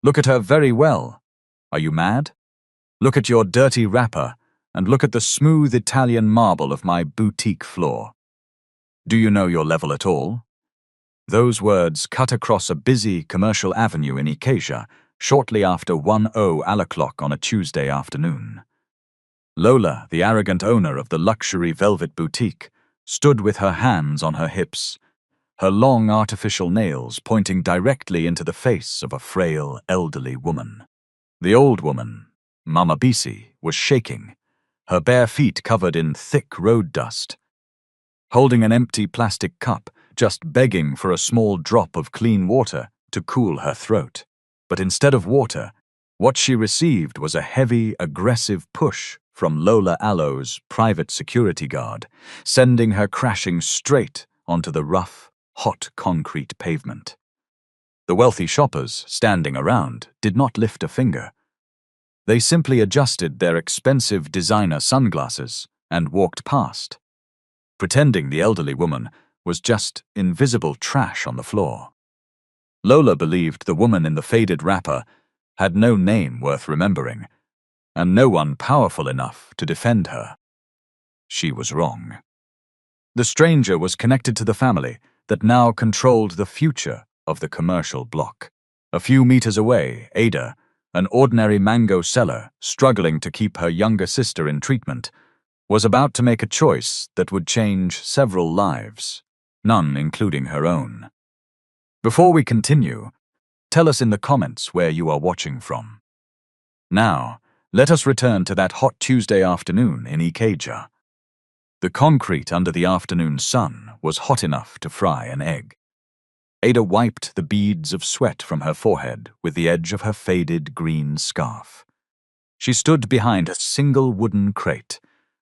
Look at her very well. Are you mad? Look at your dirty wrapper, and look at the smooth Italian marble of my boutique floor. Do you know your level at all? Those words cut across a busy commercial avenue in Ikeja shortly after 1:00 o'clock on a Tuesday afternoon. Lola, the arrogant owner of the luxury velvet boutique, stood with her hands on her hips, her long artificial nails pointing directly into the face of a frail, elderly woman. The old woman, Mama Bisi, was shaking, her bare feet covered in thick road dust. Holding an empty plastic cup, just begging for a small drop of clean water to cool her throat. But instead of water, what she received was a heavy, aggressive push from Lola Alo's private security guard, sending her crashing straight onto the rough, hot concrete pavement. The wealthy shoppers standing around did not lift a finger. They simply adjusted their expensive designer sunglasses and walked past, pretending the elderly woman was just invisible trash on the floor. Lola believed the woman in the faded wrapper had no name worth remembering, and no one powerful enough to defend her. She was wrong. The stranger was connected to the family that now controlled the future of the commercial block. A few meters away, Ada, an ordinary mango seller struggling to keep her younger sister in treatment, was about to make a choice that would change several lives, none including her own. Before we continue, tell us in the comments where you are watching from. Now, let us return to that hot Tuesday afternoon in Ikeja. The concrete under the afternoon sun was hot enough to fry an egg. Ada wiped the beads of sweat from her forehead with the edge of her faded green scarf. She stood behind a single wooden crate,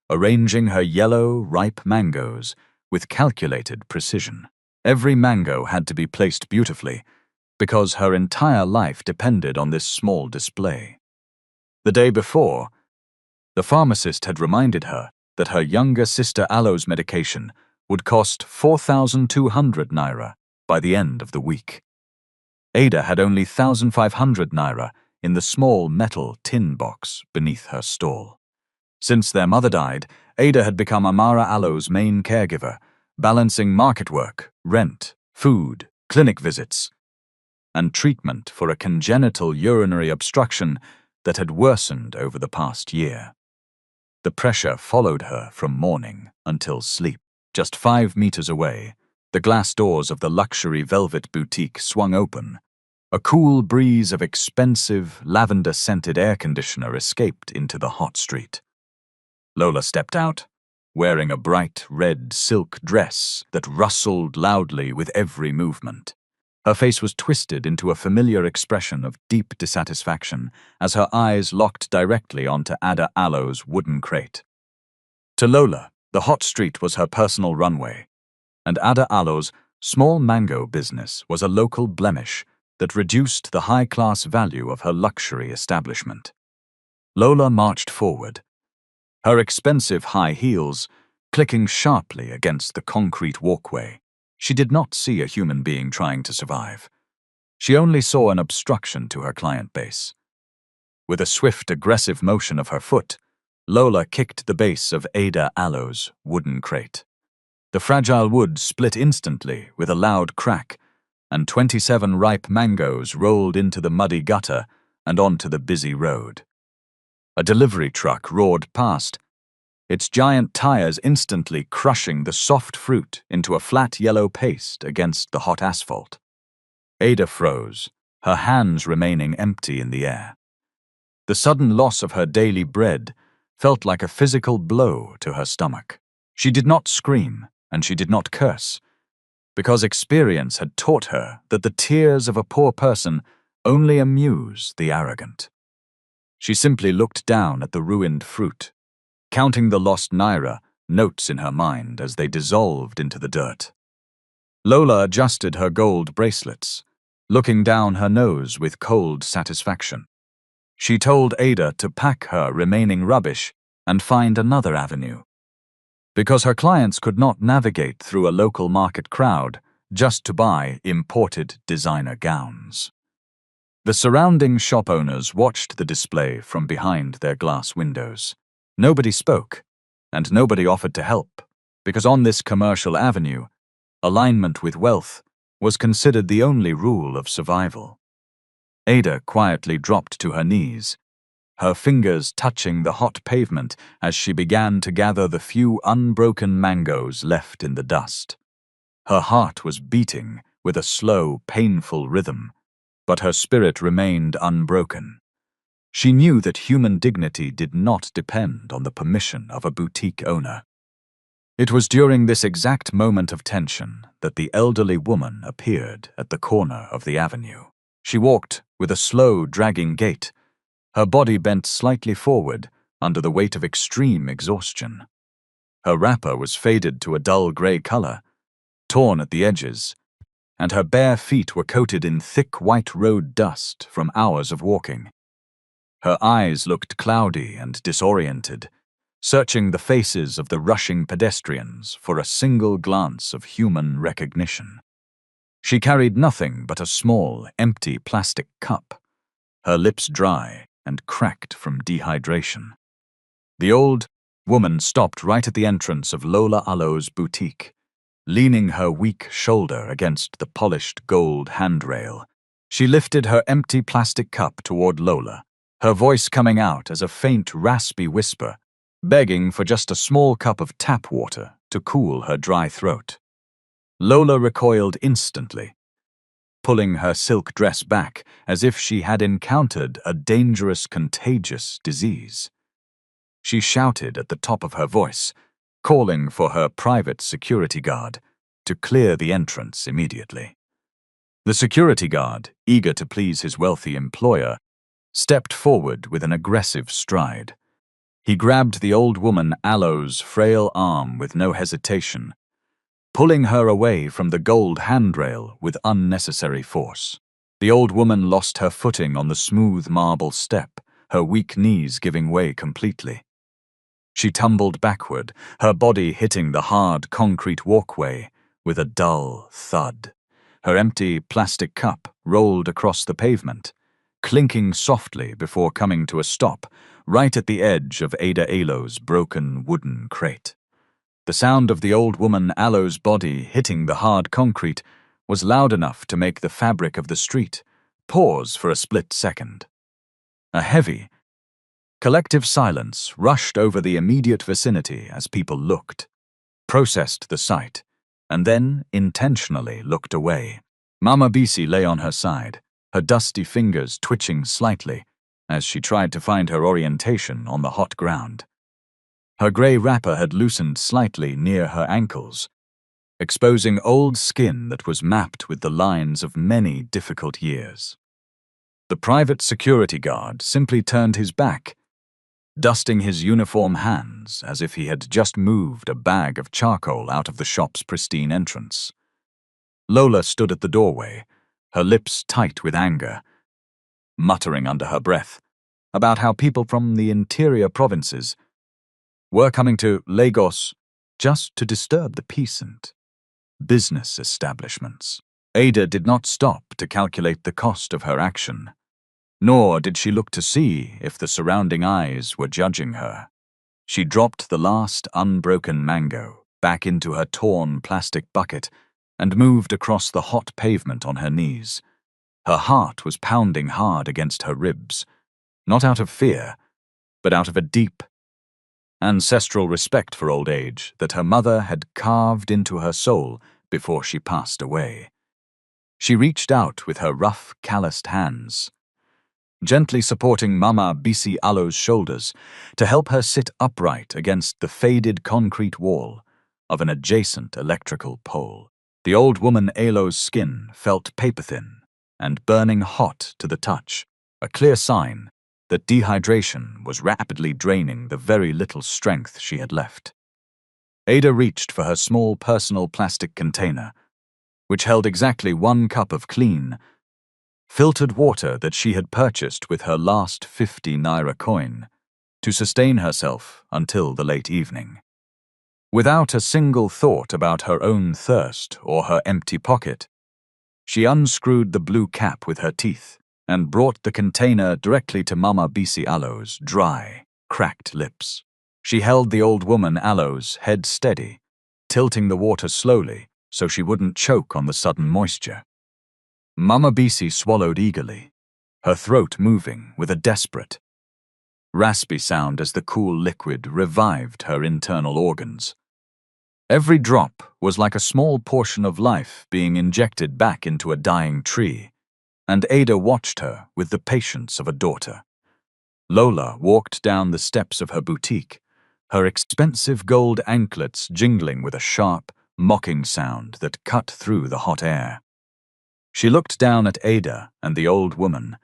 arranging her yellow, ripe mangoes with calculated precision. Every mango had to be placed beautifully, because her entire life depended on this small display. The day before, the pharmacist had reminded her that her younger sister Alo's medication would cost 4,200 naira by the end of the week. Ada had only 1,500 naira in the small metal tin box beneath her stall. Since their mother died, Ada had become Amara Alo's main caregiver, balancing market work, rent, food, clinic visits, and treatment for a congenital urinary obstruction that had worsened over the past year. The pressure followed her from morning until sleep. Just 5 meters away, the glass doors of the luxury velvet boutique swung open. A cool breeze of expensive, lavender-scented air conditioner escaped into the hot street. Lola stepped out, wearing a bright red silk dress that rustled loudly with every movement. Her face was twisted into a familiar expression of deep dissatisfaction as her eyes locked directly onto Ada Alo's wooden crate. To Lola, the hot street was her personal runway, and Ada Alo's small mango business was a local blemish that reduced the high-class value of her luxury establishment. Lola marched forward, her expensive high heels clicking sharply against the concrete walkway. She did not see a human being trying to survive. She only saw an obstruction to her client base. With a swift, aggressive motion of her foot, Lola kicked the base of Ada Alo's wooden crate. The fragile wood split instantly with a loud crack, and 27 ripe mangoes rolled into the muddy gutter and onto the busy road. A delivery truck roared past, its giant tires instantly crushing the soft fruit into a flat yellow paste against the hot asphalt. Ada froze, her hands remaining empty in the air. The sudden loss of her daily bread felt like a physical blow to her stomach. She did not scream, and she did not curse, because experience had taught her that the tears of a poor person only amuse the arrogant. She simply looked down at the ruined fruit, counting the lost naira notes in her mind as they dissolved into the dirt. Lola adjusted her gold bracelets, looking down her nose with cold satisfaction. She told Ada to pack her remaining rubbish and find another avenue, because her clients could not navigate through a local market crowd just to buy imported designer gowns. The surrounding shop owners watched the display from behind their glass windows. Nobody spoke, and nobody offered to help, because on this commercial avenue, alignment with wealth was considered the only rule of survival. Ada quietly dropped to her knees, her fingers touching the hot pavement as she began to gather the few unbroken mangoes left in the dust. Her heart was beating with a slow, painful rhythm, but her spirit remained unbroken. She knew that human dignity did not depend on the permission of a boutique owner. It was during this exact moment of tension that the elderly woman appeared at the corner of the avenue. She walked with a slow, dragging gait, her body bent slightly forward under the weight of extreme exhaustion. Her wrapper was faded to a dull gray color, torn at the edges, and her bare feet were coated in thick white road dust from hours of walking. Her eyes looked cloudy and disoriented, searching the faces of the rushing pedestrians for a single glance of human recognition. She carried nothing but a small, empty plastic cup, her lips dry and cracked from dehydration. The old woman stopped right at the entrance of Lola Alo's boutique, leaning her weak shoulder against the polished gold handrail. She lifted her empty plastic cup toward Lola, her voice coming out as a faint, raspy whisper, begging for just a small cup of tap water to cool her dry throat. Lola recoiled instantly, pulling her silk dress back as if she had encountered a dangerous, contagious disease. She shouted at the top of her voice, calling for her private security guard to clear the entrance immediately. The security guard, eager to please his wealthy employer, stepped forward with an aggressive stride. He grabbed the old woman Alo's frail arm with no hesitation, pulling her away from the gold handrail with unnecessary force. The old woman lost her footing on the smooth marble step, her weak knees giving way completely. She tumbled backward, her body hitting the hard concrete walkway with a dull thud. Her empty plastic cup rolled across the pavement, clinking softly before coming to a stop right at the edge of Ada Alo's broken wooden crate. The sound of the old woman Alo's body hitting the hard concrete was loud enough to make the fabric of the street pause for a split second. A heavy, collective silence rushed over the immediate vicinity as people looked, processed the sight, and then intentionally looked away. Mama Bisi lay on her side, her dusty fingers twitching slightly as she tried to find her orientation on the hot ground. Her gray wrapper had loosened slightly near her ankles, exposing old skin that was mapped with the lines of many difficult years. The private security guard simply turned his back, dusting his uniform hands as if he had just moved a bag of charcoal out of the shop's pristine entrance. Lola stood at the doorway, her lips tight with anger, muttering under her breath about how people from the interior provinces were coming to Lagos just to disturb the peace and business establishments. Ada did not stop to calculate the cost of her action, nor did she look to see if the surrounding eyes were judging her. She dropped the last unbroken mango back into her torn plastic bucket and moved across the hot pavement on her knees. Her heart was pounding hard against her ribs, not out of fear, but out of a deep, ancestral respect for old age that her mother had carved into her soul before she passed away. She reached out with her rough, calloused hands, gently supporting Mama Bisi Alo's shoulders to help her sit upright against the faded concrete wall of an adjacent electrical pole. The old woman Alo's skin felt paper-thin and burning hot to the touch, a clear sign that dehydration was rapidly draining the very little strength she had left. Ada reached for her small personal plastic container, which held exactly 1 cup of clean, filtered water that she had purchased with her last 50 naira coin to sustain herself until the late evening. Without a single thought about her own thirst or her empty pocket, she unscrewed the blue cap with her teeth and brought the container directly to Mama Bisi Aloe's dry, cracked lips. She held the old woman Aloe's head steady, tilting the water slowly so she wouldn't choke on the sudden moisture. Mama Bisi swallowed eagerly, her throat moving with a desperate, raspy sound as the cool liquid revived her internal organs. Every drop was like a small portion of life being injected back into a dying tree, and Ada watched her with the patience of a daughter. Lola walked down the steps of her boutique, her expensive gold anklets jingling with a sharp, mocking sound that cut through the hot air. She looked down at Ada and the old woman,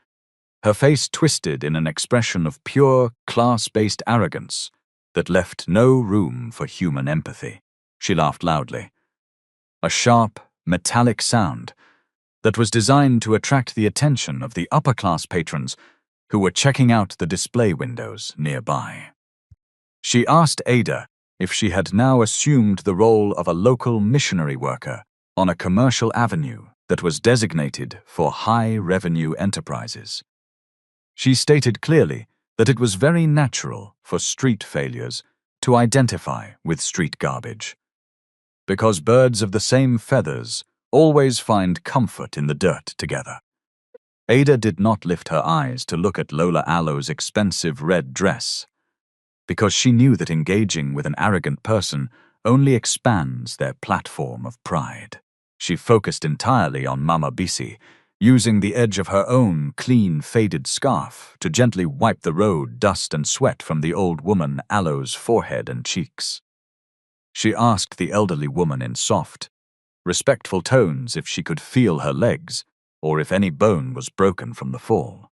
her face twisted in an expression of pure, class-based arrogance that left no room for human empathy. She laughed loudly. A sharp, metallic sound that was designed to attract the attention of the upper-class patrons who were checking out the display windows nearby. She asked Ada if she had now assumed the role of a local missionary worker on a commercial avenue that was designated for high-revenue enterprises. She stated clearly that it was very natural for street failures to identify with street garbage, because birds of the same feathers always find comfort in the dirt together. Ada did not lift her eyes to look at Lola Aloe's expensive red dress, because she knew that engaging with an arrogant person only expands their platform of pride. She focused entirely on Mama Bisi, using the edge of her own clean, faded scarf to gently wipe the road dust and sweat from the old woman Aloe's forehead and cheeks. She asked the elderly woman in soft, respectful tones if she could feel her legs, or if any bone was broken from the fall.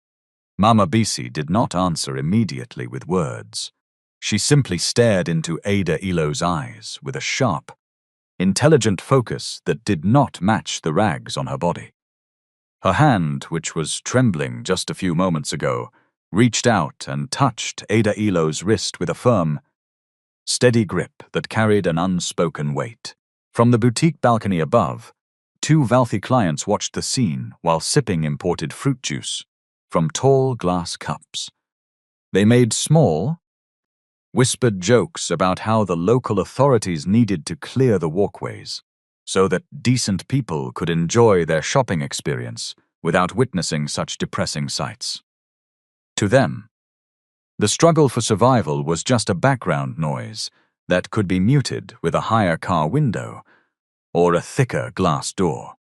Mama Bisi did not answer immediately with words. She simply stared into Ada Elo's eyes with a sharp, intelligent focus that did not match the rags on her body. Her hand, which was trembling just a few moments ago, reached out and touched Ada Elo's wrist with a firm, steady grip that carried an unspoken weight. From the boutique balcony above, two wealthy clients watched the scene while sipping imported fruit juice from tall glass cups. They made small, whispered jokes about how the local authorities needed to clear the walkways so that decent people could enjoy their shopping experience without witnessing such depressing sights. To them, the struggle for survival was just a background noise that could be muted with a higher car window or a thicker glass door.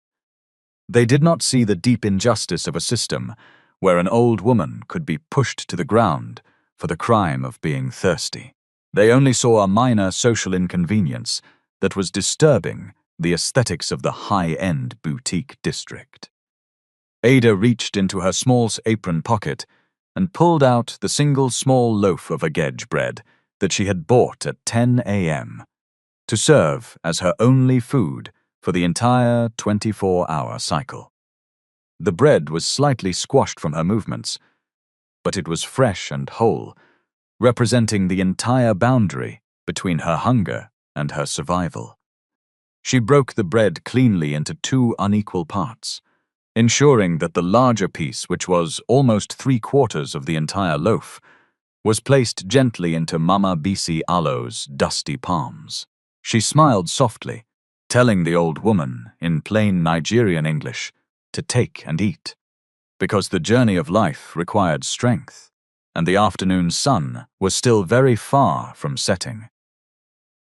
They did not see the deep injustice of a system where an old woman could be pushed to the ground for the crime of being thirsty. They only saw a minor social inconvenience that was disturbing the aesthetics of the high-end boutique district. Ada reached into her small apron pocket and pulled out the single small loaf of agege bread that she had bought at 10 a.m. to serve as her only food for the entire 24-hour cycle. The bread was slightly squashed from her movements, but it was fresh and whole, representing the entire boundary between her hunger and her survival. She broke the bread cleanly into two unequal parts, ensuring that the larger piece, which was almost 3/4 of the entire loaf, was placed gently into Mama Bisi Aloe's dusty palms. She smiled softly, telling the old woman, in plain Nigerian English, to take and eat, because the journey of life required strength, and the afternoon sun was still very far from setting.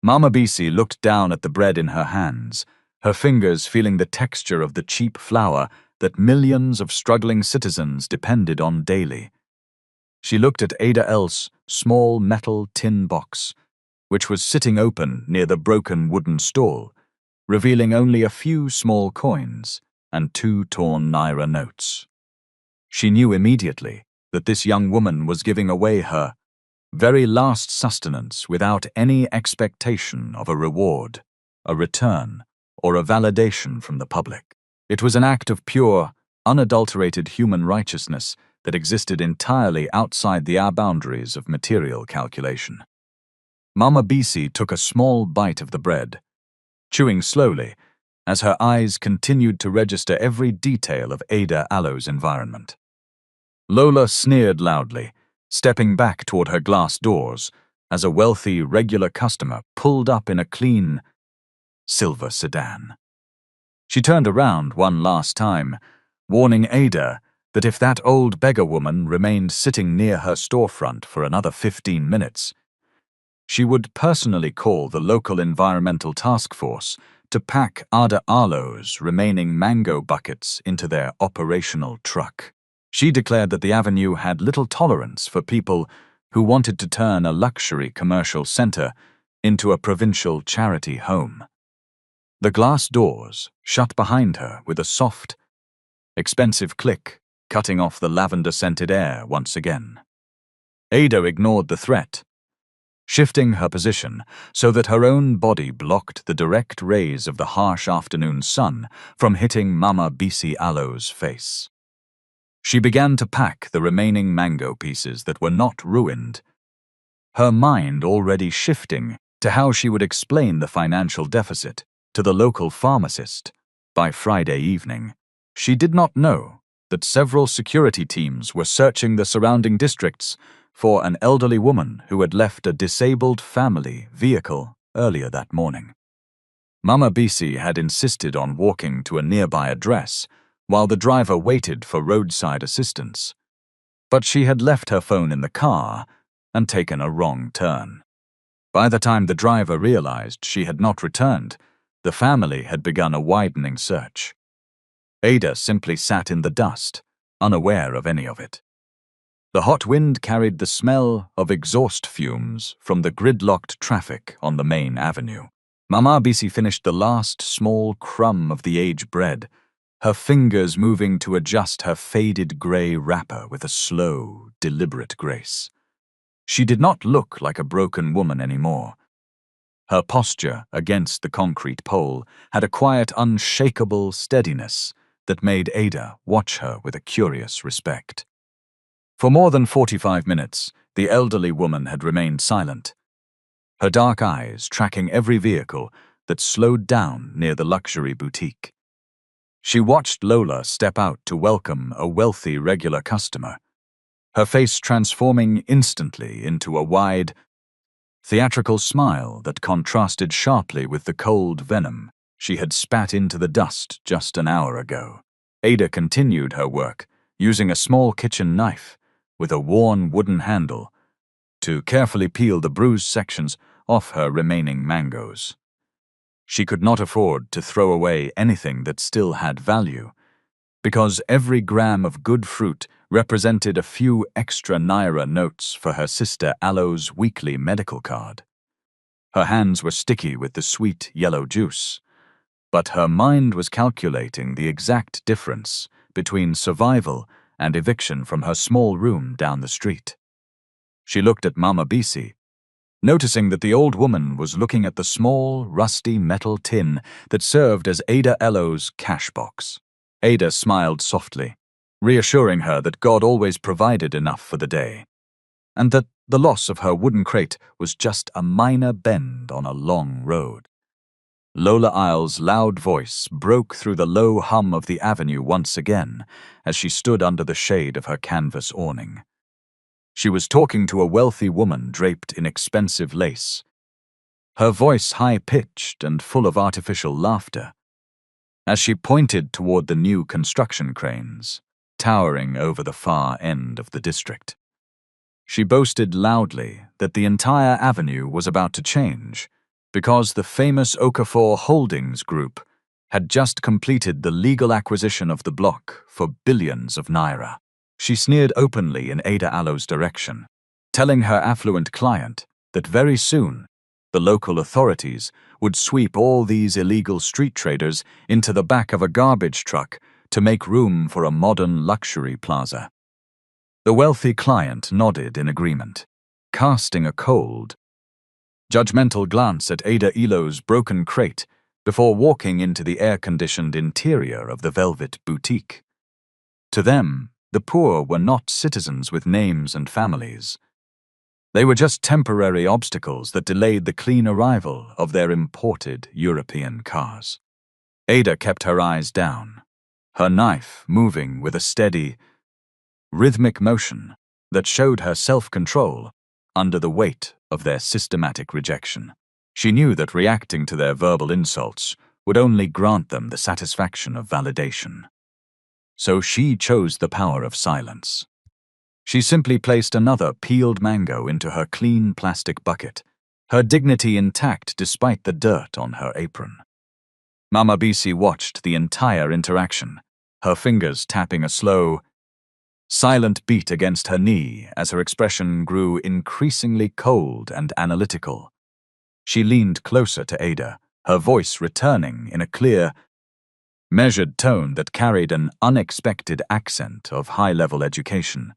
Mama Bisi looked down at the bread in her hands, her fingers feeling the texture of the cheap flour that millions of struggling citizens depended on daily. She looked at Ada L's small metal tin box, which was sitting open near the broken wooden stall, revealing only a few small coins and 2 torn naira notes. She knew immediately that this young woman was giving away her very last sustenance without any expectation of a reward, a return, or a validation from the public. It was an act of pure, unadulterated human righteousness that existed entirely outside the boundaries of material calculation. Mama Bisi took a small bite of the bread, chewing slowly as her eyes continued to register every detail of Ada Aloe's environment. Lola sneered loudly, stepping back toward her glass doors as a wealthy, regular customer pulled up in a clean, silver sedan. She turned around one last time, warning Ada that if that old beggar woman remained sitting near her storefront for another 15 minutes, she would personally call the local environmental task force to pack Ada Arlo's remaining mango buckets into their operational truck. She declared that the avenue had little tolerance for people who wanted to turn a luxury commercial center into a provincial charity home. The glass doors shut behind her with a soft, expensive click, cutting off the lavender-scented air once again. Ada ignored the threat, shifting her position so that her own body blocked the direct rays of the harsh afternoon sun from hitting Mama Bisi Alo's face. She began to pack the remaining mango pieces that were not ruined, her mind already shifting to how she would explain the financial deficit to the local pharmacist by Friday evening. She did not know that several security teams were searching the surrounding districts for an elderly woman who had left a disabled family vehicle earlier that morning. Mama Bisi had insisted on walking to a nearby address while the driver waited for roadside assistance, but she had left her phone in the car and taken a wrong turn. By the time the driver realized she had not returned, the family had begun a widening search. Ada simply sat in the dust, unaware of any of it. The hot wind carried the smell of exhaust fumes from the gridlocked traffic on the main avenue. Mama Bisi finished the last small crumb of the aged bread, her fingers moving to adjust her faded grey wrapper with a slow, deliberate grace. She did not look like a broken woman anymore. Her posture against the concrete pole had a quiet, unshakable steadiness that made Ada watch her with a curious respect. For more than 45 minutes, the elderly woman had remained silent, her dark eyes tracking every vehicle that slowed down near the luxury boutique. She watched Lola step out to welcome a wealthy regular customer, her face transforming instantly into a wide, theatrical smile that contrasted sharply with the cold venom she had spat into the dust just an hour ago. Ada continued her work, using a small kitchen knife with a worn wooden handle to carefully peel the bruised sections off her remaining mangoes. She could not afford to throw away anything that still had value, because every gram of good fruit represented a few extra naira notes for her sister Alo's weekly medical card. Her hands were sticky with the sweet yellow juice, but her mind was calculating the exact difference between survival and eviction from her small room down the street. She looked at Mama Bisi, noticing that the old woman was looking at the small, rusty metal tin that served as Ada Alo's cash box. Ada smiled softly, reassuring her that God always provided enough for the day, and that the loss of her wooden crate was just a minor bend on a long road. Lola Isle's loud voice broke through the low hum of the avenue once again as she stood under the shade of her canvas awning. She was talking to a wealthy woman draped in expensive lace, her voice high-pitched and full of artificial laughter, as she pointed toward the new construction cranes, towering over the far end of the district. She boasted loudly that the entire avenue was about to change, because the famous Okafor Holdings Group had just completed the legal acquisition of the block for billions of naira. She sneered openly in Ada Alo's direction, telling her affluent client that very soon the local authorities would sweep all these illegal street traders into the back of a garbage truck to make room for a modern luxury plaza. The wealthy client nodded in agreement, casting a cold, judgmental glance at Ada Alo's broken crate before walking into the air-conditioned interior of the velvet boutique. To them, the poor were not citizens with names and families. They were just temporary obstacles that delayed the clean arrival of their imported European cars. Ada kept her eyes down, her knife moving with a steady, rhythmic motion that showed her self-control under the weight of their systematic rejection. She knew that reacting to their verbal insults would only grant them the satisfaction of validation. So she chose the power of silence. She simply placed another peeled mango into her clean plastic bucket, her dignity intact despite the dirt on her apron. Mama Bisi watched the entire interaction, her fingers tapping a slow, silent beat against her knee as her expression grew increasingly cold and analytical. She leaned closer to Ada, her voice returning in a clear, measured tone that carried an unexpected accent of high-level education,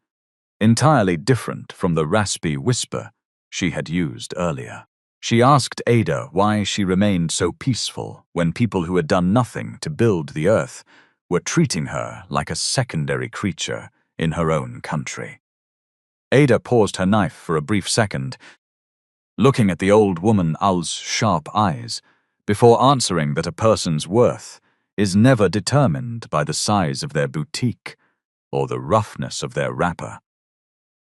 entirely different from the raspy whisper she had used earlier. She asked Ada why she remained so peaceful when people who had done nothing to build the earth were treating her like a secondary creature in her own country. Ada paused her knife for a brief second, looking at the old woman Al's sharp eyes, before answering that a person's worth is never determined by the size of their boutique or the roughness of their wrapper.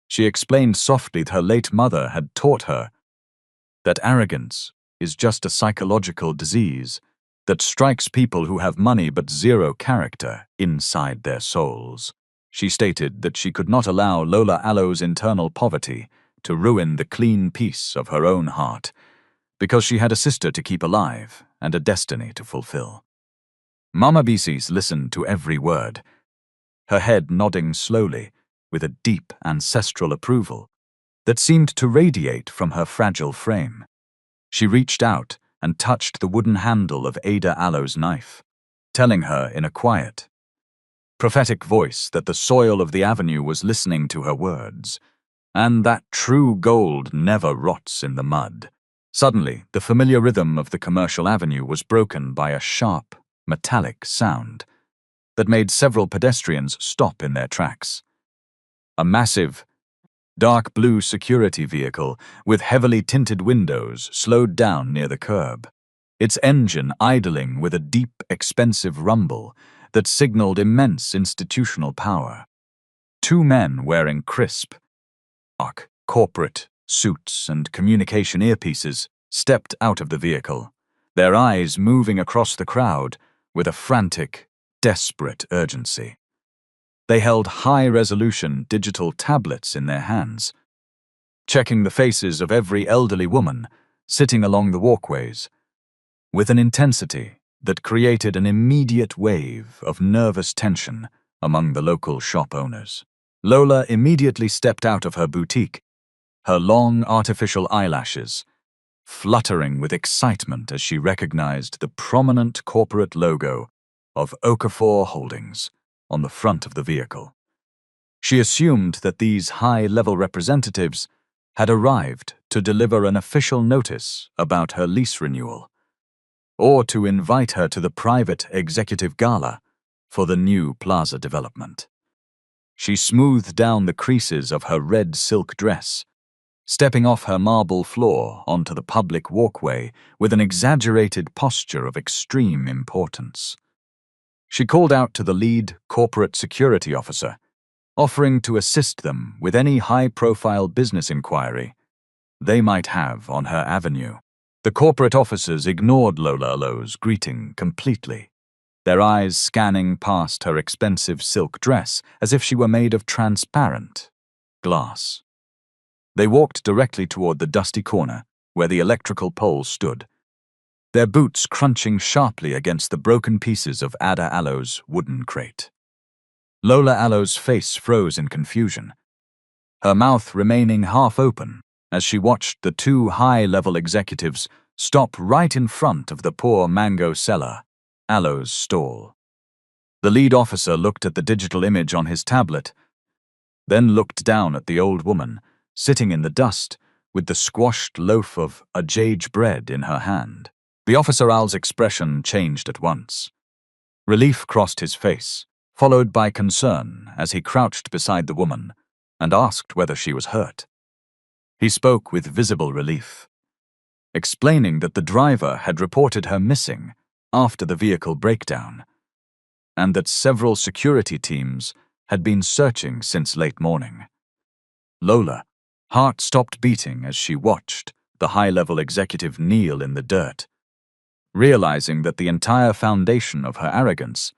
She explained softly that her late mother had taught her that arrogance is just a psychological disease that strikes people who have money but zero character inside their souls. She stated that she could not allow Lola Alo's internal poverty to ruin the clean peace of her own heart, because she had a sister to keep alive and a destiny to fulfill. Mama Bisis listened to every word, her head nodding slowly with a deep ancestral approval that seemed to radiate from her fragile frame. She reached out and touched the wooden handle of Ada Alo's knife, telling her in a quiet, prophetic voice that the soil of the avenue was listening to her words, and that true gold never rots in the mud. Suddenly, the familiar rhythm of the commercial avenue was broken by a sharp, metallic sound that made several pedestrians stop in their tracks. A massive, dark blue security vehicle with heavily tinted windows slowed down near the curb, its engine idling with a deep, expensive rumble that signaled immense institutional power. Two men wearing crisp, dark, corporate suits and communication earpieces stepped out of the vehicle, their eyes moving across the crowd with a frantic, desperate urgency. They held high-resolution digital tablets in their hands, checking the faces of every elderly woman sitting along the walkways with an intensity that created an immediate wave of nervous tension among the local shop owners. Lola immediately stepped out of her boutique, her long artificial eyelashes fluttering with excitement as she recognized the prominent corporate logo of Okafor Holdings on the front of the vehicle. She assumed that these high-level representatives had arrived to deliver an official notice about her lease renewal, or to invite her to the private executive gala for the new plaza development. She smoothed down the creases of her red silk dress, stepping off her marble floor onto the public walkway with an exaggerated posture of extreme importance. She called out to the lead corporate security officer, offering to assist them with any high-profile business inquiry they might have on her avenue. The corporate officers ignored Lola Alo's greeting completely, their eyes scanning past her expensive silk dress as if she were made of transparent glass. They walked directly toward the dusty corner where the electrical pole stood, their boots crunching sharply against the broken pieces of Ada Alo's wooden crate. Lola Alo's face froze in confusion, her mouth remaining half open as she watched the two high-level executives stop right in front of the poor mango seller, Alo's stall. The lead officer looked at the digital image on his tablet, then looked down at the old woman, sitting in the dust with the squashed loaf of ajaj bread in her hand. The officer Al's expression changed at once. Relief crossed his face, followed by concern as he crouched beside the woman and asked whether she was hurt. He spoke with visible relief, explaining that the driver had reported her missing after the vehicle breakdown, and that several security teams had been searching since late morning. Lola, heart stopped beating as she watched the high-level executive kneel in the dirt, realizing that the entire foundation of her arrogance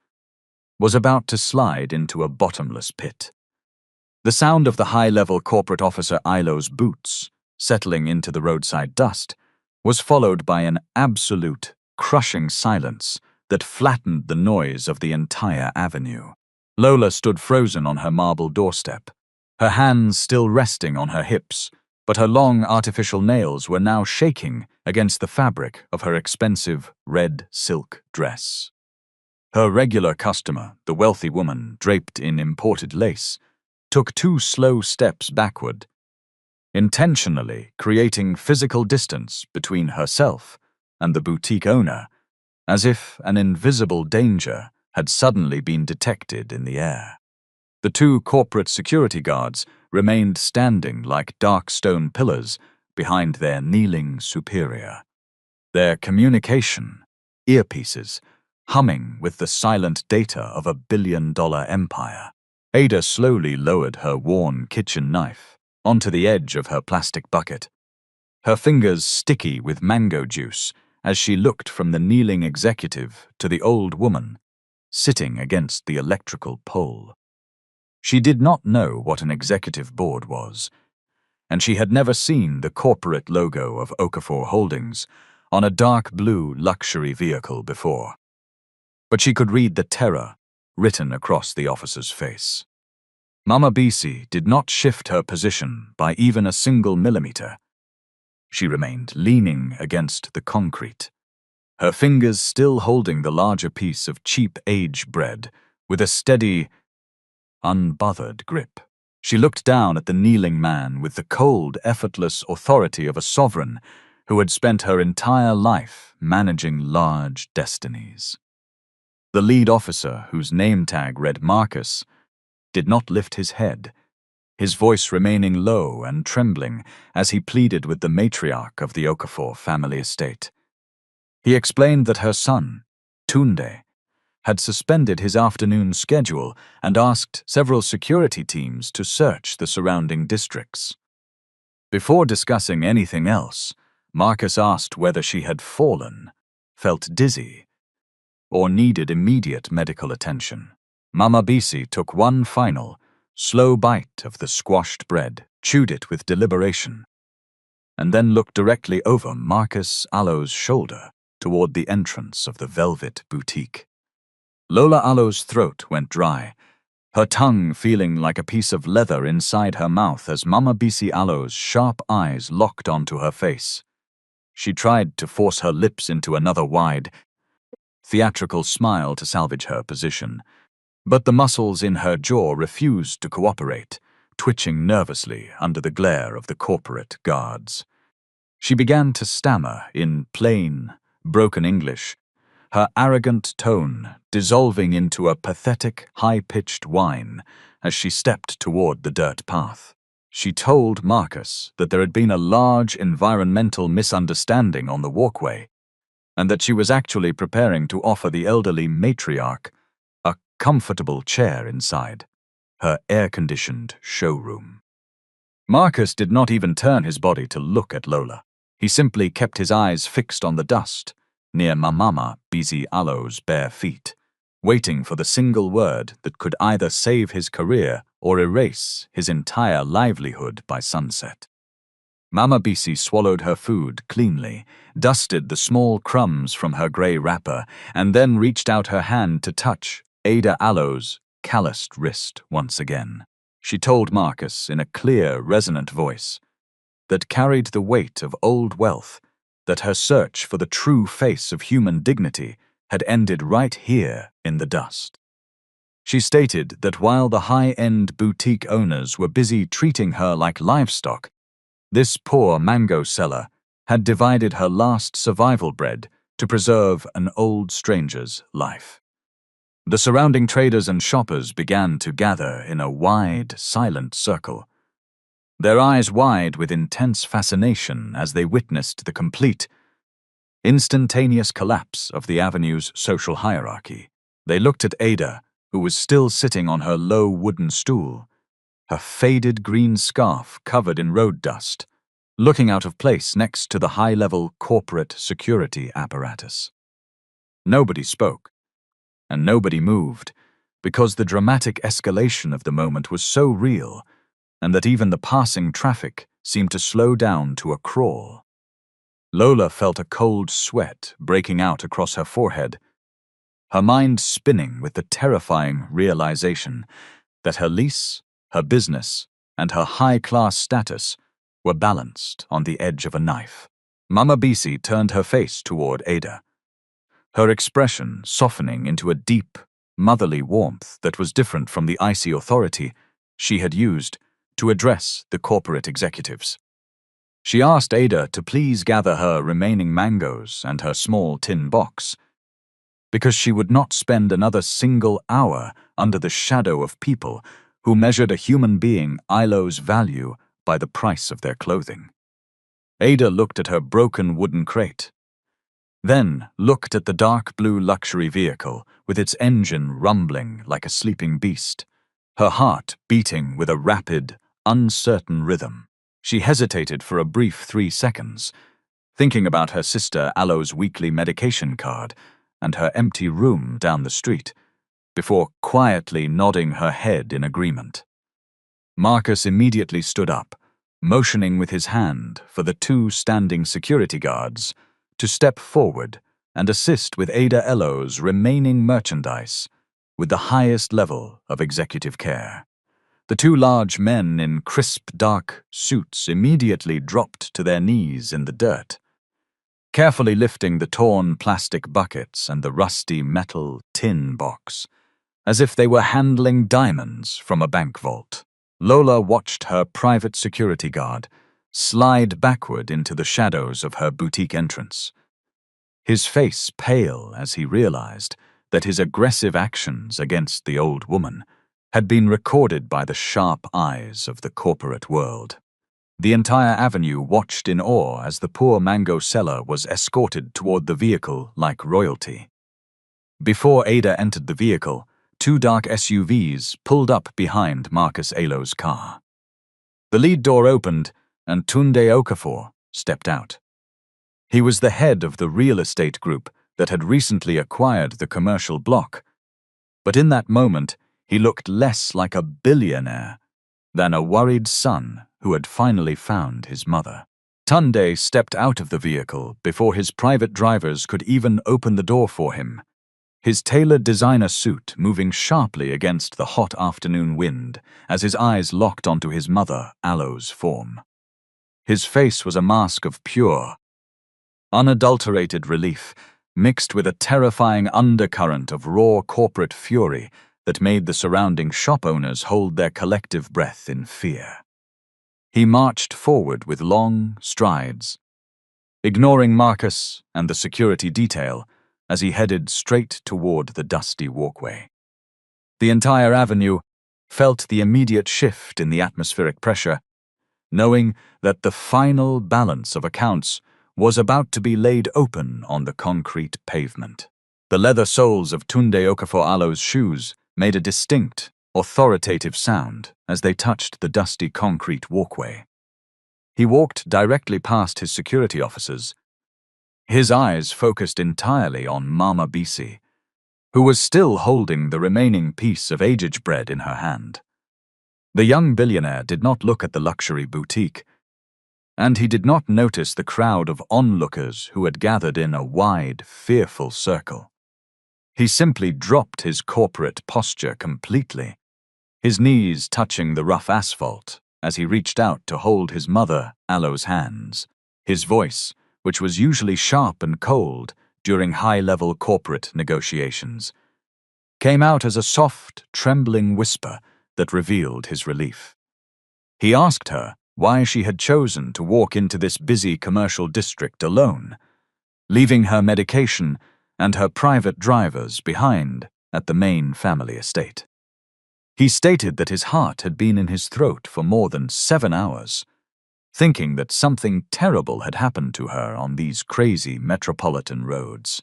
was about to slide into a bottomless pit. The sound of the high-level corporate officer Ilo's boots settling into the roadside dust was followed by an absolute, crushing silence that flattened the noise of the entire avenue. Lola stood frozen on her marble doorstep, her hands still resting on her hips, but her long artificial nails were now shaking against the fabric of her expensive red silk dress. Her regular customer, the wealthy woman draped in imported lace, took 2 slow steps backward, intentionally creating physical distance between herself and the boutique owner, as if an invisible danger had suddenly been detected in the air. The 2 corporate security guards remained standing like dark stone pillars behind their kneeling superior, their communication earpieces humming with the silent data of a billion-dollar empire. Ada slowly lowered her worn kitchen knife onto the edge of her plastic bucket, her fingers sticky with mango juice as she looked from the kneeling executive to the old woman sitting against the electrical pole. She did not know what an executive board was, and she had never seen the corporate logo of Okafor Holdings on a dark blue luxury vehicle before. But she could read the terror written across the officer's face. Mama Bisi did not shift her position by even a single millimeter. She remained leaning against the concrete, her fingers still holding the larger piece of cheap age bread with a steady, unbothered grip. She looked down at the kneeling man with the cold, effortless authority of a sovereign who had spent her entire life managing large destinies. The lead officer, whose name tag read Marcus, did not lift his head, his voice remaining low and trembling as he pleaded with the matriarch of the Okafor family estate. He explained that her son, Tunde, had suspended his afternoon schedule and asked several security teams to search the surrounding districts. Before discussing anything else, Marcus asked whether she had fallen, felt dizzy, or needed immediate medical attention. Mama Bisi took one final, slow bite of the squashed bread, chewed it with deliberation, and then looked directly over Marcus Alo's shoulder toward the entrance of the velvet boutique. Lola Alo's throat went dry, her tongue feeling like a piece of leather inside her mouth as Mama Bisi Alo's sharp eyes locked onto her face. She tried to force her lips into another wide, theatrical smile to salvage her position, but the muscles in her jaw refused to cooperate, twitching nervously under the glare of the corporate guards. She began to stammer in plain, broken English, her arrogant tone dissolving into a pathetic, high-pitched whine as she stepped toward the dirt path. She told Marcus that there had been a large environmental misunderstanding on the walkway, and that she was actually preparing to offer the elderly matriarch a comfortable chair inside her air-conditioned showroom. Marcus did not even turn his body to look at Lola. He simply kept his eyes fixed on the dust near Mama Bisi Alo's bare feet, waiting for the single word that could either save his career or erase his entire livelihood by sunset. Mama Bisi swallowed her food cleanly, dusted the small crumbs from her grey wrapper, and then reached out her hand to touch Ada Alo's calloused wrist once again. She told Marcus in a clear, resonant voice that carried the weight of old wealth that her search for the true face of human dignity had ended right here in the dust. She stated that while the high-end boutique owners were busy treating her like livestock, this poor mango seller had divided her last survival bread to preserve an old stranger's life. The surrounding traders and shoppers began to gather in a wide, silent circle, their eyes wide with intense fascination as they witnessed the complete, instantaneous collapse of the avenue's social hierarchy. They looked at Ada who was still sitting on her low wooden stool, her faded green scarf covered in road dust, looking out of place next to the high-level corporate security apparatus. Nobody spoke, and nobody moved, because the dramatic escalation of the moment was so real, and that even the passing traffic seemed to slow down to a crawl. Lola felt a cold sweat breaking out across her forehead, her mind spinning with the terrifying realization that her lease, her business, and her high-class status were balanced on the edge of a knife. Mama Bisi turned her face toward Ada, her expression softening into a deep, motherly warmth that was different from the icy authority she had used to address the corporate executives. She asked Ada to please gather her remaining mangoes and her small tin box, because she would not spend another single hour under the shadow of people who measured a human being Ilo's value by the price of their clothing. Ada looked at her broken wooden crate, then looked at the dark blue luxury vehicle with its engine rumbling like a sleeping beast, her heart beating with a rapid, uncertain rhythm. She hesitated for a brief 3 seconds, thinking about her sister Alo's weekly medication card and her empty room down the street, before quietly nodding her head in agreement. Marcus immediately stood up, motioning with his hand for the 2 standing security guards to step forward and assist with Ada Elo's remaining merchandise with the highest level of executive care. The 2 large men in crisp, dark suits immediately dropped to their knees in the dirt, carefully lifting the torn plastic buckets and the rusty metal tin box, as if they were handling diamonds from a bank vault. Lola watched her private security guard slide backward into the shadows of her boutique entrance, his face pale as he realized that his aggressive actions against the old woman had been recorded by the sharp eyes of the corporate world. The entire avenue watched in awe as the poor mango seller was escorted toward the vehicle like royalty. Before Ada entered the vehicle, 2 dark SUVs pulled up behind Marcus Alo's car. The lead door opened, and Tunde Okafor stepped out. He was the head of the real estate group that had recently acquired the commercial block, but in that moment he looked less like a billionaire than a worried son who had finally found his mother. Tunde stepped out of the vehicle before his private drivers could even open the door for him, his tailored designer suit moving sharply against the hot afternoon wind as his eyes locked onto his mother, Alo's form. His face was a mask of pure, unadulterated relief, mixed with a terrifying undercurrent of raw corporate fury that made the surrounding shop owners hold their collective breath in fear. He marched forward with long strides, ignoring Marcus and the security detail as he headed straight toward the dusty walkway. The entire avenue felt the immediate shift in the atmospheric pressure, knowing that the final balance of accounts was about to be laid open on the concrete pavement. The leather soles of Tunde Okafor Alo's shoes made a distinct, authoritative sound as they touched the dusty concrete walkway. He walked directly past his security officers, his eyes focused entirely on Mama Bisi, who was still holding the remaining piece of aged bread in her hand. The young billionaire did not look at the luxury boutique, and he did not notice the crowd of onlookers who had gathered in a wide, fearful circle. He simply dropped his corporate posture completely, his knees touching the rough asphalt as he reached out to hold his mother, Alo's hands. His voice, which was usually sharp and cold during high-level corporate negotiations, came out as a soft, trembling whisper that revealed his relief. He asked her why she had chosen to walk into this busy commercial district alone, leaving her medication and her private drivers behind at the main family estate. He stated that his heart had been in his throat for more than 7 hours, thinking that something terrible had happened to her on these crazy metropolitan roads.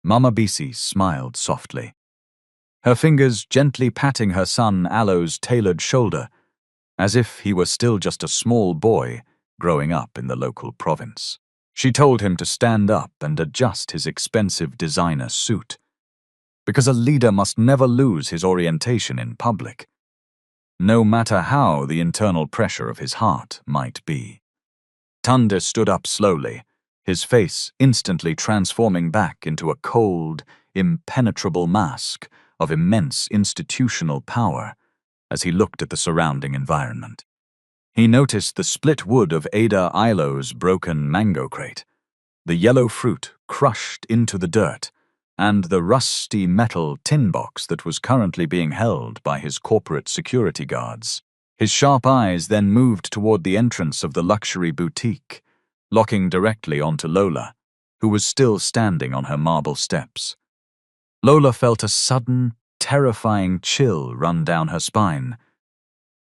Mama Bisi smiled softly. her fingers gently patting her son Alo's tailored shoulder, as if he were still just a small boy growing up in the local province. She told him to stand up and adjust his expensive designer suit, because a leader must never lose his orientation in public, no matter how the internal pressure of his heart might be. Tunde stood up slowly, his face instantly transforming back into a cold, impenetrable mask of immense institutional power as he looked at the surrounding environment. He noticed the split wood of Ada Ilo's broken mango crate, the yellow fruit crushed into the dirt, and the rusty metal tin box that was currently being held by his corporate security guards. His sharp eyes then moved toward the entrance of the luxury boutique, locking directly onto Lola, who was still standing on her marble steps. Lola felt a sudden, terrifying chill run down her spine,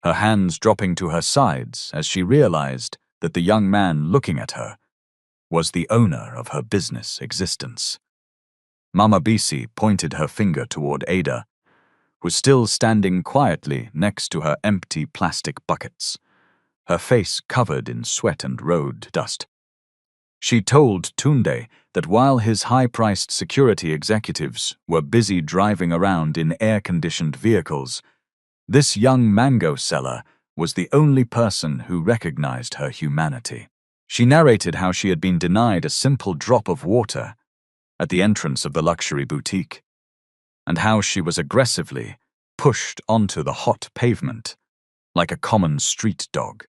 her hands dropping to her sides as she realized that the young man looking at her was the owner of her business existence. Mama Bisi pointed her finger toward Ada, who was still standing quietly next to her empty plastic buckets, her face covered in sweat and road dust. She told Tunde that while his high-priced security executives were busy driving around in air-conditioned vehicles, this young mango seller was the only person who recognized her humanity. She narrated how she had been denied a simple drop of water at the entrance of the luxury boutique, and how she was aggressively pushed onto the hot pavement like a common street dog.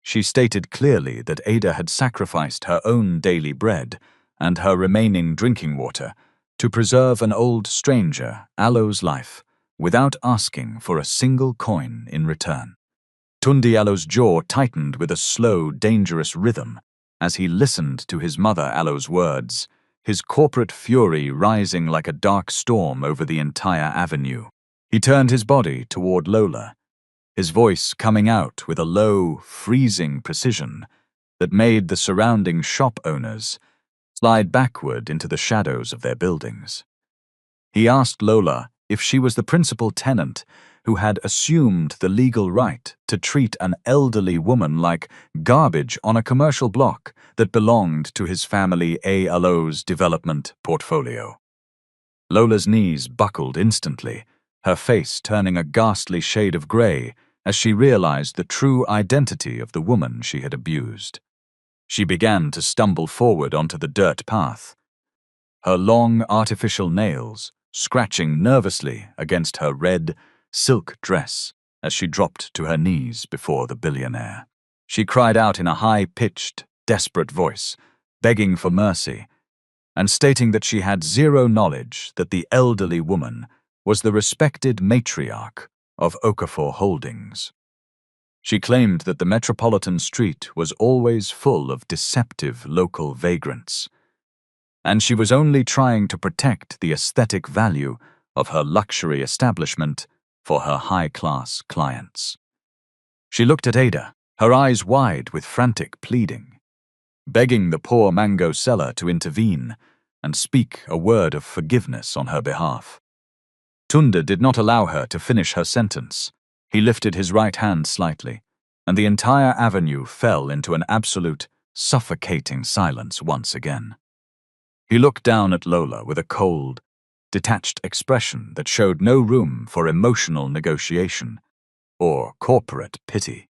She stated clearly that Ada had sacrificed her own daily bread and her remaining drinking water to preserve an old stranger, Alo's life, without asking for a single coin in return. Tunde Alo's jaw tightened with a slow, dangerous rhythm as he listened to his mother Alo's words, his corporate fury rising like a dark storm over the entire avenue. He turned his body toward Lola, his voice coming out with a low, freezing precision that made the surrounding shop owners slide backward into the shadows of their buildings. He asked Lola if she was the principal tenant who had assumed the legal right to treat an elderly woman like garbage on a commercial block that belonged to his family Alo's development portfolio. Lola's knees buckled instantly, her face turning a ghastly shade of gray as she realized the true identity of the woman she had abused. She began to stumble forward onto the dirt path, her long artificial nails scratching nervously against her red silk dress as she dropped to her knees before the billionaire. She cried out in a high-pitched, desperate voice, begging for mercy, and stating that she had zero knowledge that the elderly woman was the respected matriarch of Okafor Holdings. She claimed that the metropolitan street was always full of deceptive local vagrants, and she was only trying to protect the aesthetic value of her luxury establishment for her high-class clients. She looked at Ada, her eyes wide with frantic pleading, begging the poor mango seller to intervene and speak a word of forgiveness on her behalf. Tunde did not allow her to finish her sentence. He lifted his right hand slightly, and the entire avenue fell into an absolute, suffocating silence once again. He looked down at Lola with a cold, detached expression that showed no room for emotional negotiation or corporate pity.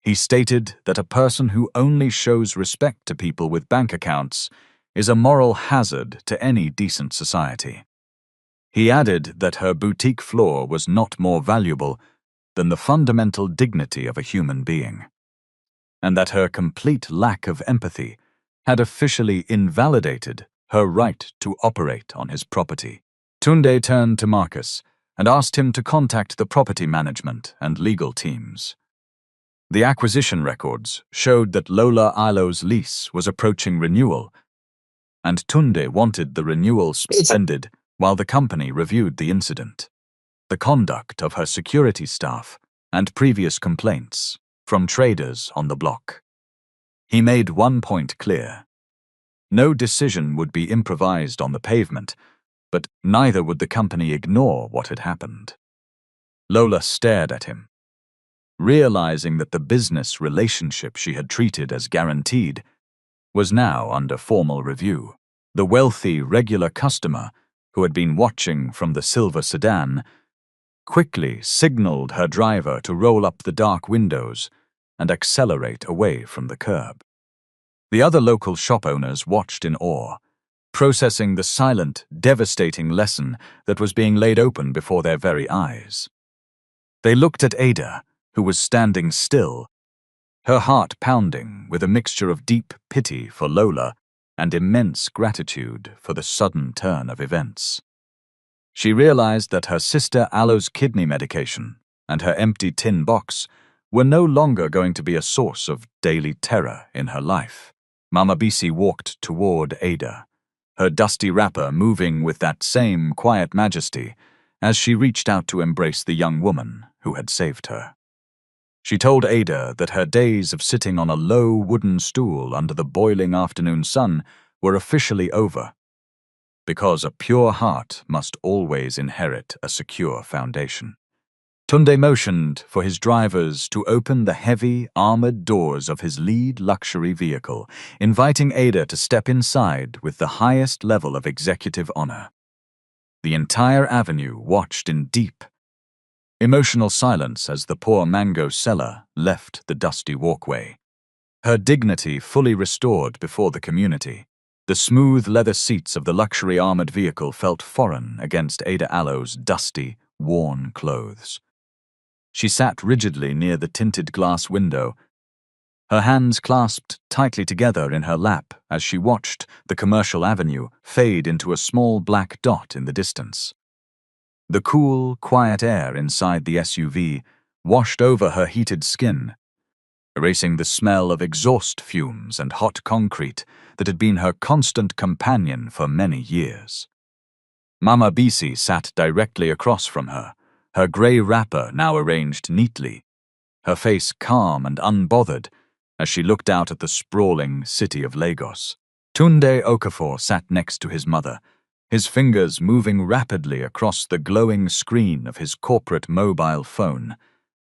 He stated that a person who only shows respect to people with bank accounts is a moral hazard to any decent society. He added that her boutique floor was not more valuable than the fundamental dignity of a human being, and that her complete lack of empathy had officially invalidated her right to operate on his property. Tunde turned to Marcus and asked him to contact the property management and legal teams. The acquisition records showed that Lola Ilo's lease was approaching renewal, and Tunde wanted the renewal suspended while the company reviewed the incident, the conduct of her security staff, and previous complaints from traders on the block. He made one point clear: no decision would be improvised on the pavement but neither would the company ignore what had happened. Lola stared at him, realizing that the business relationship she had treated as guaranteed was now under formal review. The wealthy, regular customer, who had been watching from the silver sedan, quickly signaled her driver to roll up the dark windows and accelerate away from the curb. The other local shop owners watched in awe, processing the silent, devastating lesson that was being laid open before their very eyes. They looked at Ada, who was standing still, her heart pounding with a mixture of deep pity for Lola and immense gratitude for the sudden turn of events. She realized that her sister Aloe's kidney medication and her empty tin box were no longer going to be a source of daily terror in her life. Mama Bisi walked toward Ada, her dusty wrapper moving with that same quiet majesty as she reached out to embrace the young woman who had saved her. She told Ada that her days of sitting on a low wooden stool under the boiling afternoon sun were officially over, because a pure heart must always inherit a secure foundation. Tunde motioned for his drivers to open the heavy, armored doors of his lead luxury vehicle, inviting Ada to step inside with the highest level of executive honor. The entire avenue watched in deep, emotional silence as the poor mango seller left the dusty walkway, her dignity fully restored before the community. The smooth leather seats of the luxury armored vehicle felt foreign against Ada Aloe's dusty, worn clothes. She sat rigidly near the tinted glass window, her hands clasped tightly together in her lap as she watched the commercial avenue fade into a small black dot in the distance. The cool, quiet air inside the SUV washed over her heated skin, erasing the smell of exhaust fumes and hot concrete that had been her constant companion for many years. Mama Bisi sat directly across from her, her grey wrapper now arranged neatly, her face calm and unbothered as she looked out at the sprawling city of Lagos. Tunde Okafor sat next to his mother, his fingers moving rapidly across the glowing screen of his corporate mobile phone,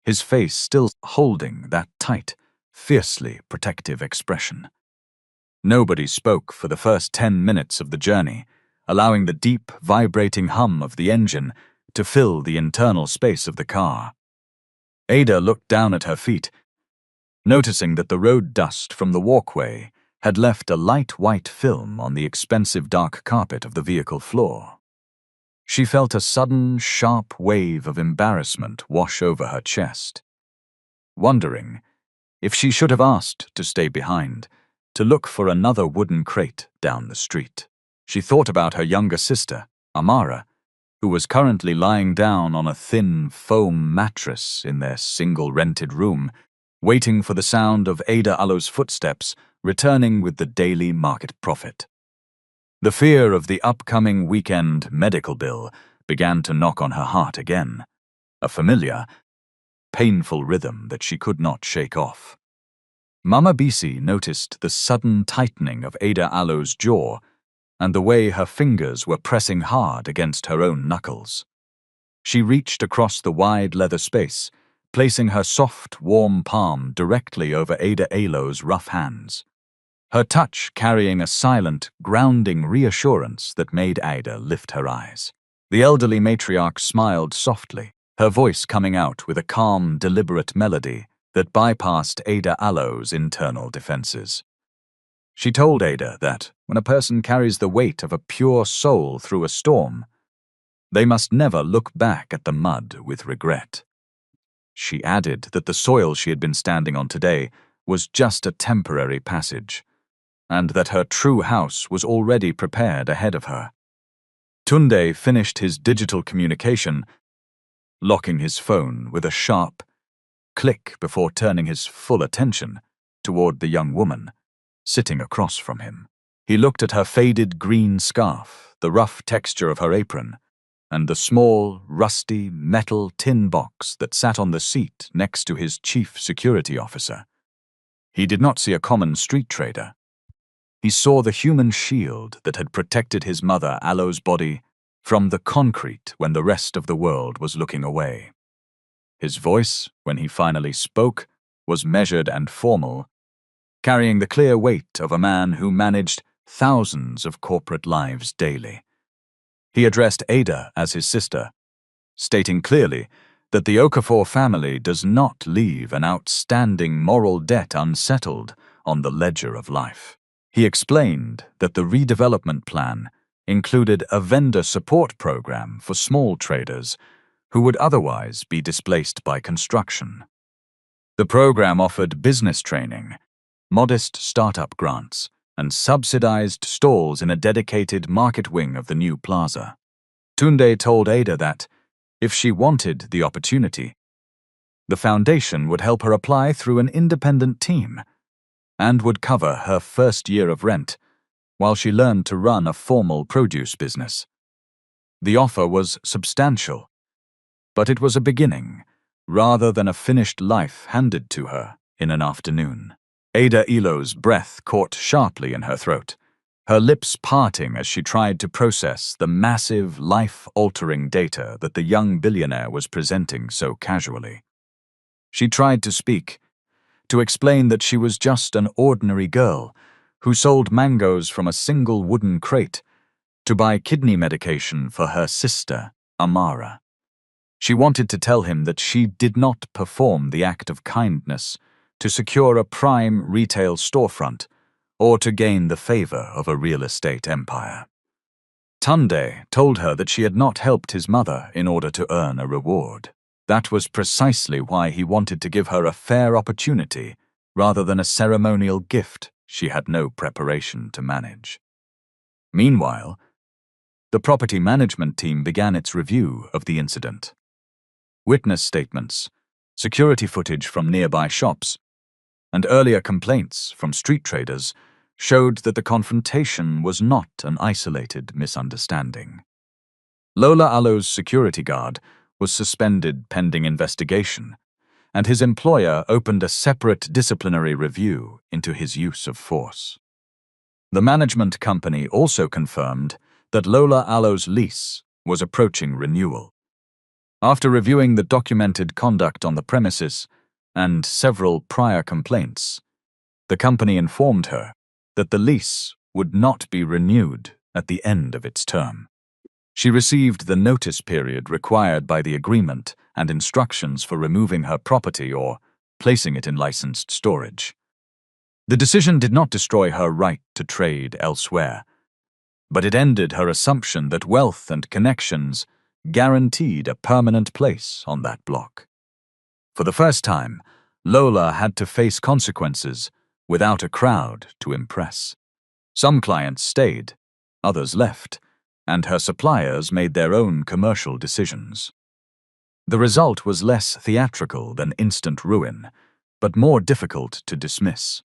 his face still holding that tight, fiercely protective expression. Nobody spoke for the first 10 minutes of the journey, allowing the deep, vibrating hum of the engine to fill the internal space of the car. Ada looked down at her feet, noticing that the road dust from the walkway had left a light white film on the expensive dark carpet of the vehicle floor. She felt a sudden, sharp wave of embarrassment wash over her chest, wondering if she should have asked to stay behind, to look for another wooden crate down the street. She thought about her younger sister, Amara, who was currently lying down on a thin foam mattress in their single rented room, waiting for the sound of Ada Aloe's footsteps returning with the daily market profit. The fear of the upcoming weekend medical bill began to knock on her heart again, a familiar, painful rhythm that she could not shake off. Mama Bisi noticed the sudden tightening of Ada Aloe's jaw and the way her fingers were pressing hard against her own knuckles. She reached across the wide leather space, placing her soft, warm palm directly over Ada Aloe's rough hands, her touch carrying a silent, grounding reassurance that made Ada lift her eyes. The elderly matriarch smiled softly, her voice coming out with a calm, deliberate melody that bypassed Ada Aloe's internal defenses. She told Ada that when a person carries the weight of a pure soul through a storm, they must never look back at the mud with regret. She added that the soil she had been standing on today was just a temporary passage, and that her true house was already prepared ahead of her. Tunde finished his digital communication, locking his phone with a sharp click before turning his full attention toward the young woman sitting across from him. He looked at her faded green scarf, the rough texture of her apron, and the small, rusty, metal tin box that sat on the seat next to his chief security officer. He did not see a common street trader. He saw the human shield that had protected his mother Aloe's body from the concrete when the rest of the world was looking away. His voice, when he finally spoke, was measured and formal, carrying the clear weight of a man who managed thousands of corporate lives daily. He addressed Ada as his sister, stating clearly that the Okafor family does not leave an outstanding moral debt unsettled on the ledger of life. He explained that the redevelopment plan included a vendor support program for small traders who would otherwise be displaced by construction. The program offered business training, modest startup grants, and subsidized stalls in a dedicated market wing of the new plaza. Tunde told Ada that, if she wanted the opportunity, the foundation would help her apply through an independent team and would cover her first year of rent while she learned to run a formal produce business. The offer was substantial, but it was a beginning rather than a finished life handed to her in an afternoon. Ada Elo's breath caught sharply in her throat, her lips parting as she tried to process the massive, life-altering data that the young billionaire was presenting so casually. She tried to speak, to explain that she was just an ordinary girl who sold mangoes from a single wooden crate to buy kidney medication for her sister, Amara. She wanted to tell him that she did not perform the act of kindness to secure a prime retail storefront or to gain the favor of a real estate empire. Tunde told her that she had not helped his mother in order to earn a reward. That was precisely why he wanted to give her a fair opportunity rather than a ceremonial gift she had no preparation to manage. Meanwhile, the property management team began its review of the incident. Witness statements, security footage from nearby shops, and earlier complaints from street traders showed that the confrontation was not an isolated misunderstanding. Lola Alo's security guard was suspended pending investigation, and his employer opened a separate disciplinary review into his use of force. The management company also confirmed that Lola Alo's lease was approaching renewal. After reviewing the documented conduct on the premises and several prior complaints, the company informed her that the lease would not be renewed at the end of its term. She received the notice period required by the agreement and instructions for removing her property or placing it in licensed storage. The decision did not destroy her right to trade elsewhere, but it ended her assumption that wealth and connections guaranteed a permanent place on that block. For the first time, Lola had to face consequences without a crowd to impress. Some clients stayed, others left, and her suppliers made their own commercial decisions. The result was less theatrical than instant ruin, but more difficult to dismiss.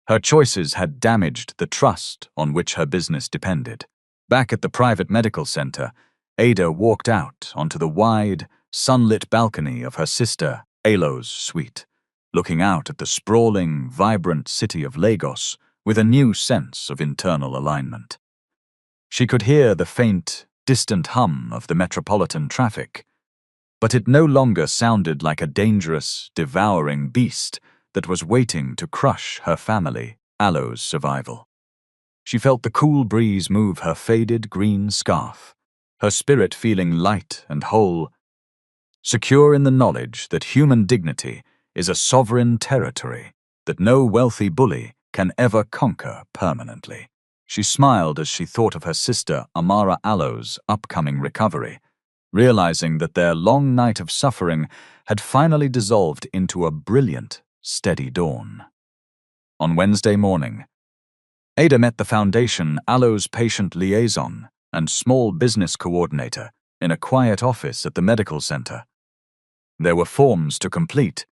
Her choices had damaged the trust on which her business depended. Back at the private medical center, Ada walked out onto the wide, sunlit balcony of her sister Elo's suite, looking out at the sprawling, vibrant city of Lagos with a new sense of internal alignment. She could hear the faint, distant hum of the metropolitan traffic, but it no longer sounded like a dangerous, devouring beast that was waiting to crush her family, Alo's survival. She felt the cool breeze move her faded green scarf, her spirit feeling light and whole, secure in the knowledge that human dignity is a sovereign territory that no wealthy bully can ever conquer permanently. She smiled as she thought of her sister Amara Alo's upcoming recovery, realizing that their long night of suffering had finally dissolved into a brilliant, steady dawn. On Wednesday morning, Ada met the Foundation Alo's patient liaison and small business coordinator in a quiet office at the medical center. There were forms to complete,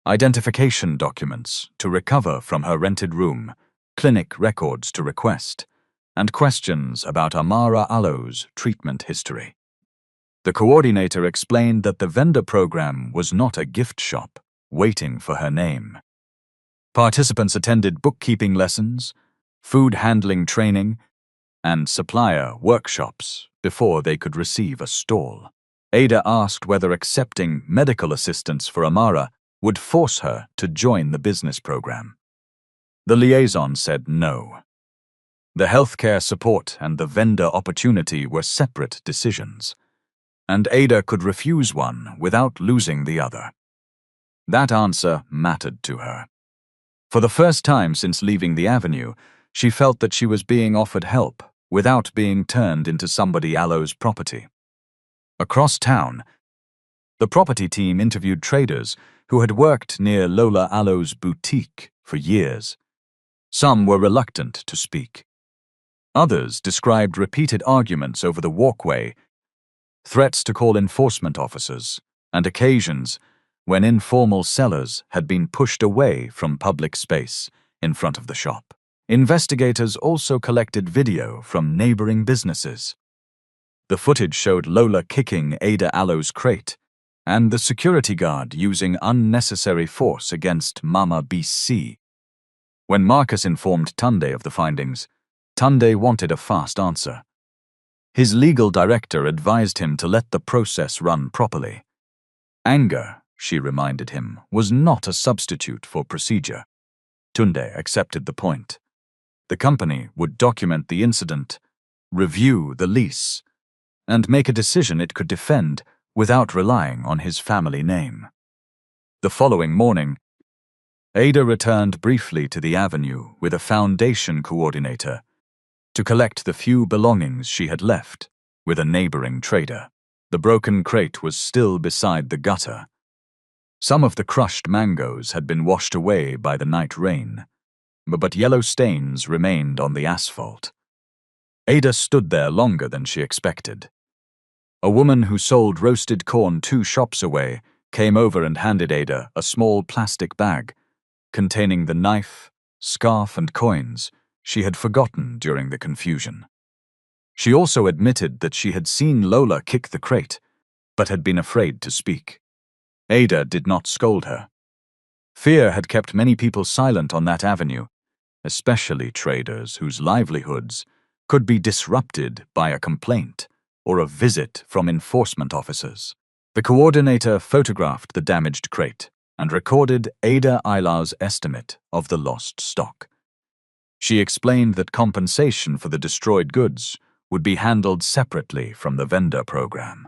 identification documents to recover from her rented room, clinic records to request, and questions about Amara Alo's treatment history. The coordinator explained that the vendor program was not a gift shop waiting for her name. Participants attended bookkeeping lessons, food handling training, and supplier workshops before they could receive a stall. Ada asked whether accepting medical assistance for Amara would force her to join the business program. The liaison said no. The healthcare support and the vendor opportunity were separate decisions, and Ada could refuse one without losing the other. That answer mattered to her. For the first time since leaving the avenue, she felt that she was being offered help without being turned into somebody else's property. Across town, the property team interviewed traders who had worked near Lola Alo's boutique for years. Some were reluctant to speak. Others described repeated arguments over the walkway, threats to call enforcement officers, and occasions when informal sellers had been pushed away from public space in front of the shop. Investigators also collected video from neighboring businesses. The footage showed Lola kicking Ada Alo's crate and the security guard using unnecessary force against Mama BC. When Marcus informed Tunde of the findings, Tunde wanted a fast answer. His legal director advised him to let the process run properly. Anger, she reminded him, was not a substitute for procedure. Tunde accepted the point. The company would document the incident, review the lease, and make a decision it could defend without relying on his family name. The following morning, Ada returned briefly to the avenue with a foundation coordinator to collect the few belongings she had left with a neighboring trader. The broken crate was still beside the gutter. Some of the crushed mangoes had been washed away by the night rain, but yellow stains remained on the asphalt. Ada stood there longer than she expected. A woman who sold roasted corn 2 shops away came over and handed Ada a small plastic bag containing the knife, scarf, and coins she had forgotten during the confusion. She also admitted that she had seen Lola kick the crate, but had been afraid to speak. Ada did not scold her. Fear had kept many people silent on that avenue, especially traders whose livelihoods could be disrupted by a complaint or a visit from enforcement officers. The coordinator photographed the damaged crate and recorded Ada Aila's estimate of the lost stock. She explained that compensation for the destroyed goods would be handled separately from the vendor program.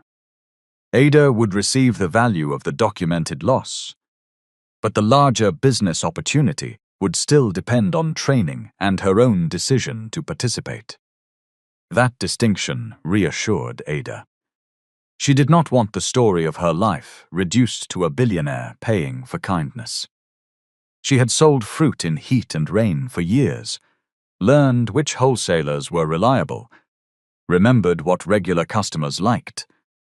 Ada would receive the value of the documented loss, but the larger business opportunity would still depend on training and her own decision to participate. That distinction reassured Ada. She did not want the story of her life reduced to a billionaire paying for kindness. She had sold fruit in heat and rain for years, learned which wholesalers were reliable, remembered what regular customers liked,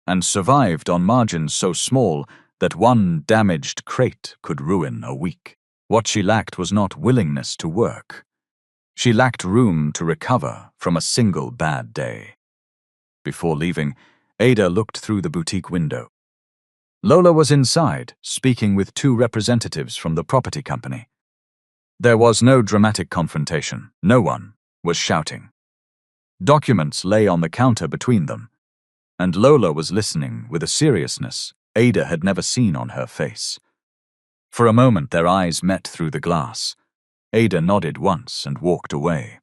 and survived on margins so small that one damaged crate could ruin a week. What she lacked was not willingness to work. She lacked room to recover from a single bad day. Before leaving, Ada looked through the boutique window. Lola was inside, speaking with 2 representatives from the property company. There was no dramatic confrontation. No one was shouting. Documents lay on the counter between them, and Lola was listening with a seriousness Ada had never seen on her face. For a moment their eyes met through the glass. Ada nodded once and walked away.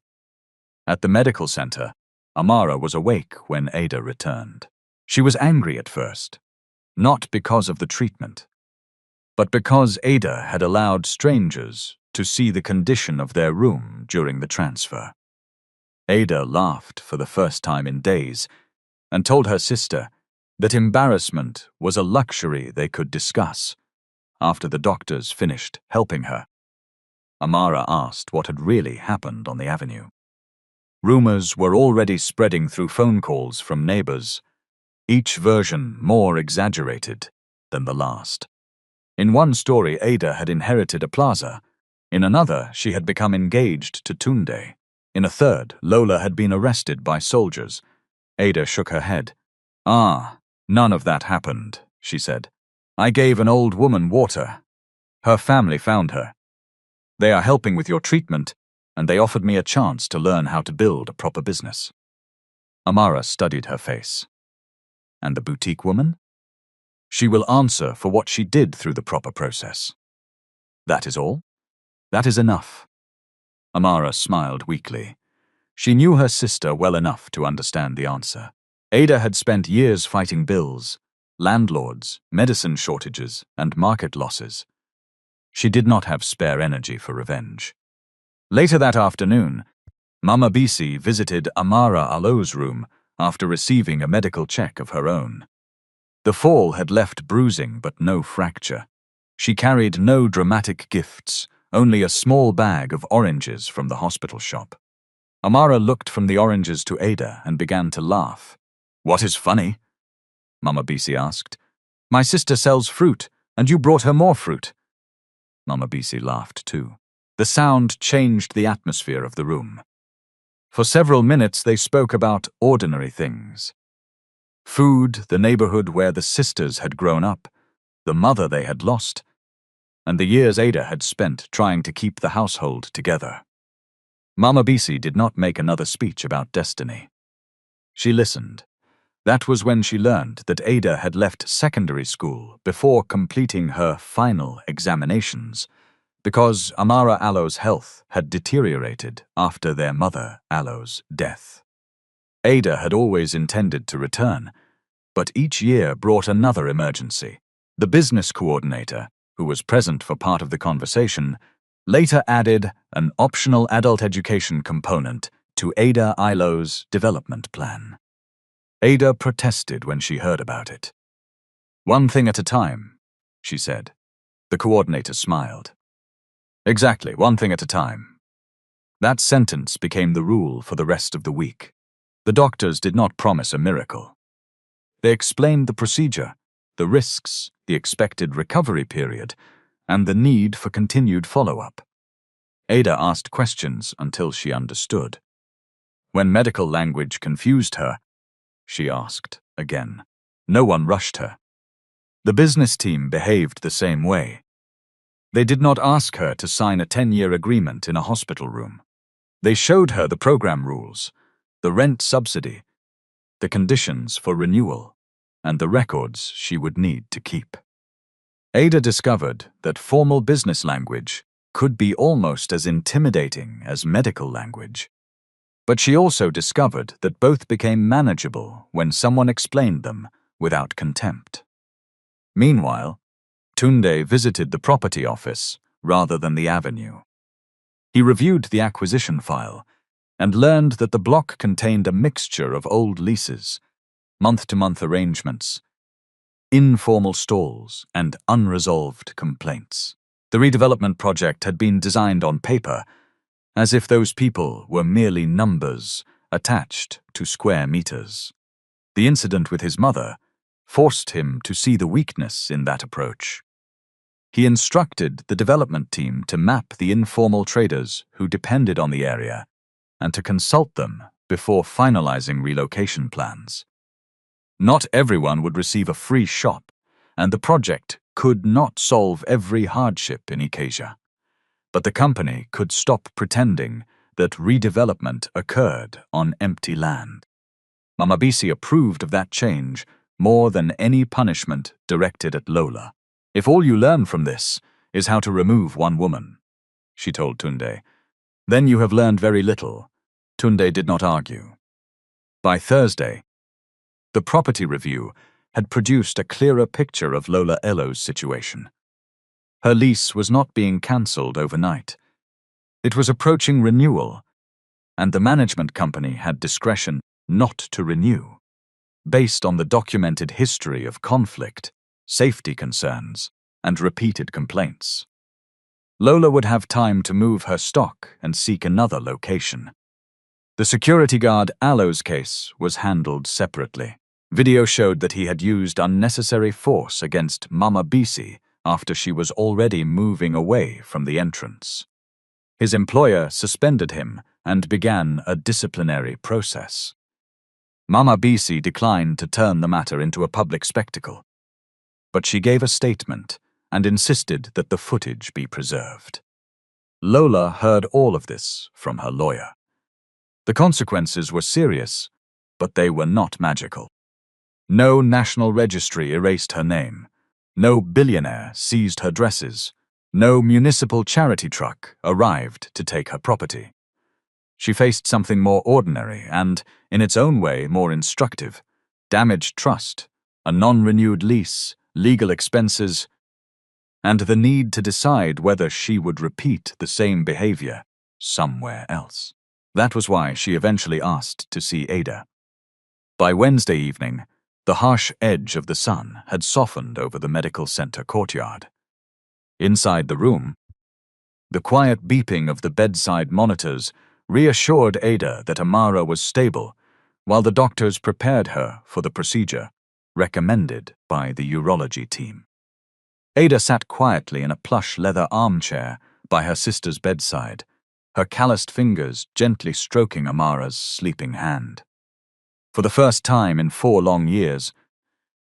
At the medical center, Amara was awake when Ada returned. She was angry at first, not because of the treatment, but because Ada had allowed strangers to see the condition of their room during the transfer. Ada laughed for the first time in days and told her sister that embarrassment was a luxury they could discuss after the doctors finished helping her. Amara asked what had really happened on the avenue. Rumors were already spreading through phone calls from neighbors, each version more exaggerated than the last. In one story, Ada had inherited a plaza. In another, she had become engaged to Tunde. In a third, Lola had been arrested by soldiers. Ada shook her head. None of that happened, she said. I gave an old woman water. Her family found her. They are helping with your treatment, and they offered me a chance to learn how to build a proper business. Amara studied her face. And the boutique woman? She will answer for what she did through the proper process. That is all? That is enough. Amara smiled weakly. She knew her sister well enough to understand the answer. Ada had spent years fighting bills, landlords, medicine shortages, and market losses. She did not have spare energy for revenge. Later that afternoon, Mama Bisi visited Amara Alo's room after receiving a medical check of her own. The fall had left bruising but no fracture. She carried no dramatic gifts, only a small bag of oranges from the hospital shop. Amara looked from the oranges to Ada and began to laugh. "What is funny?" Mama Bisi asked. "My sister sells fruit, and you brought her more fruit." Mama Bisi laughed too. The sound changed the atmosphere of the room. For several minutes they spoke about ordinary things. Food, the neighborhood where the sisters had grown up, the mother they had lost, and the years Ada had spent trying to keep the household together. Mama Bisi did not make another speech about destiny. She listened. That was when she learned that Ada had left secondary school before completing her final examinations, because Amara Alo's health had deteriorated after their mother, Alo's, death. Ada had always intended to return, but each year brought another emergency. The business coordinator, who was present for part of the conversation, later added an optional adult education component to Ada Alo's development plan. Ada protested when she heard about it. "One thing at a time," she said. The coordinator smiled. "Exactly, one thing at a time." That sentence became the rule for the rest of the week. The doctors did not promise a miracle. They explained the procedure, the risks, the expected recovery period, and the need for continued follow-up. Ada asked questions until she understood. When medical language confused her, she asked again. No one rushed her. The business team behaved the same way. They did not ask her to sign a 10-year agreement in a hospital room. They showed her the program rules, the rent subsidy, the conditions for renewal, and the records she would need to keep. Ada discovered that formal business language could be almost as intimidating as medical language. But she also discovered that both became manageable when someone explained them without contempt. Meanwhile, Tunde visited the property office rather than the avenue. He reviewed the acquisition file and learned that the block contained a mixture of old leases, month-to-month arrangements, informal stalls, and unresolved complaints. The redevelopment project had been designed on paper, as if those people were merely numbers attached to square meters. The incident with his mother forced him to see the weakness in that approach. He instructed the development team to map the informal traders who depended on the area and to consult them before finalizing relocation plans. Not everyone would receive a free shop, and the project could not solve every hardship in Ikeja. But the company could stop pretending that redevelopment occurred on empty land. Mama Bisi approved of that change more than any punishment directed at Lola. "If all you learn from this is how to remove one woman," she told Tunde, "then you have learned very little." Tunde did not argue. By Thursday, the property review had produced a clearer picture of Lola Elo's situation. Her lease was not being cancelled overnight. It was approaching renewal, and the management company had discretion not to renew, based on the documented history of conflict, safety concerns, and repeated complaints. Lola would have time to move her stock and seek another location. The security guard Alo's case was handled separately. Video showed that he had used unnecessary force against Mama Bisi after she was already moving away from the entrance. His employer suspended him and began a disciplinary process. Mama Bisi declined to turn the matter into a public spectacle, but she gave a statement and insisted that the footage be preserved. Lola heard all of this from her lawyer. The consequences were serious, but they were not magical. No national registry erased her name. No billionaire seized her dresses. No municipal charity truck arrived to take her property. She faced something more ordinary and, in its own way, more instructive: damaged trust, a non-renewed lease, legal expenses, and the need to decide whether she would repeat the same behavior somewhere else. That was why she eventually asked to see Ada. By Wednesday evening, the harsh edge of the sun had softened over the medical center courtyard. Inside the room, the quiet beeping of the bedside monitors reassured Ada that Amara was stable, while the doctors prepared her for the procedure recommended by the urology team. Ada sat quietly in a plush leather armchair by her sister's bedside, her calloused fingers gently stroking Amara's sleeping hand. For the first time in 4 long years,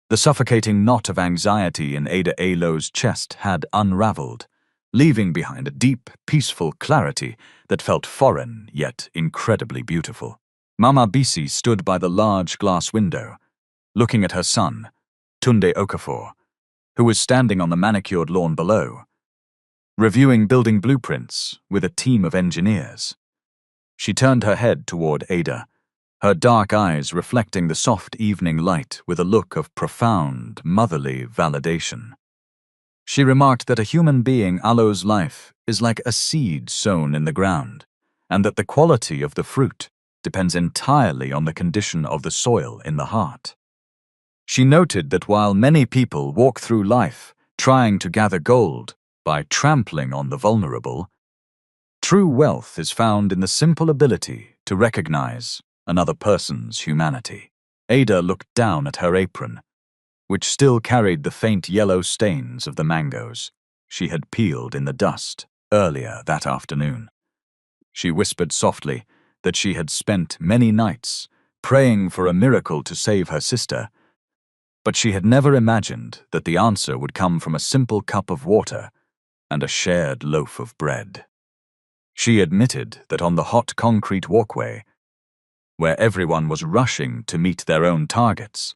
the suffocating knot of anxiety in Ada Alo's chest had unraveled, leaving behind a deep, peaceful clarity that felt foreign yet incredibly beautiful. Mama Bisi stood by the large glass window, looking at her son, Tunde Okafor, who was standing on the manicured lawn below, reviewing building blueprints with a team of engineers. She turned her head toward Ada, her dark eyes reflecting the soft evening light with a look of profound, motherly validation. She remarked that a human being Alo's life is like a seed sown in the ground, and that the quality of the fruit depends entirely on the condition of the soil in the heart. She noted that while many people walk through life trying to gather gold by trampling on the vulnerable, true wealth is found in the simple ability to recognize another person's humanity. Ada looked down at her apron, which still carried the faint yellow stains of the mangoes she had peeled in the dust earlier that afternoon. She whispered softly that she had spent many nights praying for a miracle to save her sister, but she had never imagined that the answer would come from a simple cup of water and a shared loaf of bread. She admitted that on the hot concrete walkway, where everyone was rushing to meet their own targets,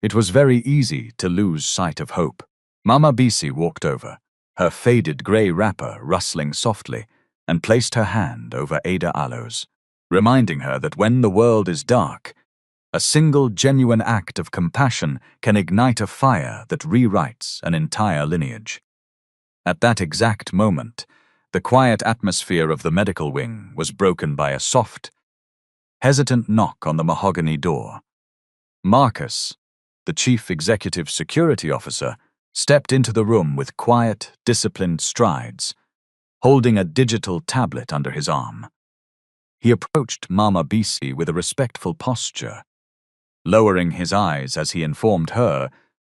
it was very easy to lose sight of hope. Mama Bisi walked over, her faded grey wrapper rustling softly, and placed her hand over Ada Alo's, reminding her that when the world is dark, a single genuine act of compassion can ignite a fire that rewrites an entire lineage. At that exact moment, the quiet atmosphere of the medical wing was broken by a soft, hesitant knock on the mahogany door. Marcus, the chief executive security officer, stepped into the room with quiet, disciplined strides, holding a digital tablet under his arm. He approached Mama Bisi with a respectful posture, lowering his eyes as he informed her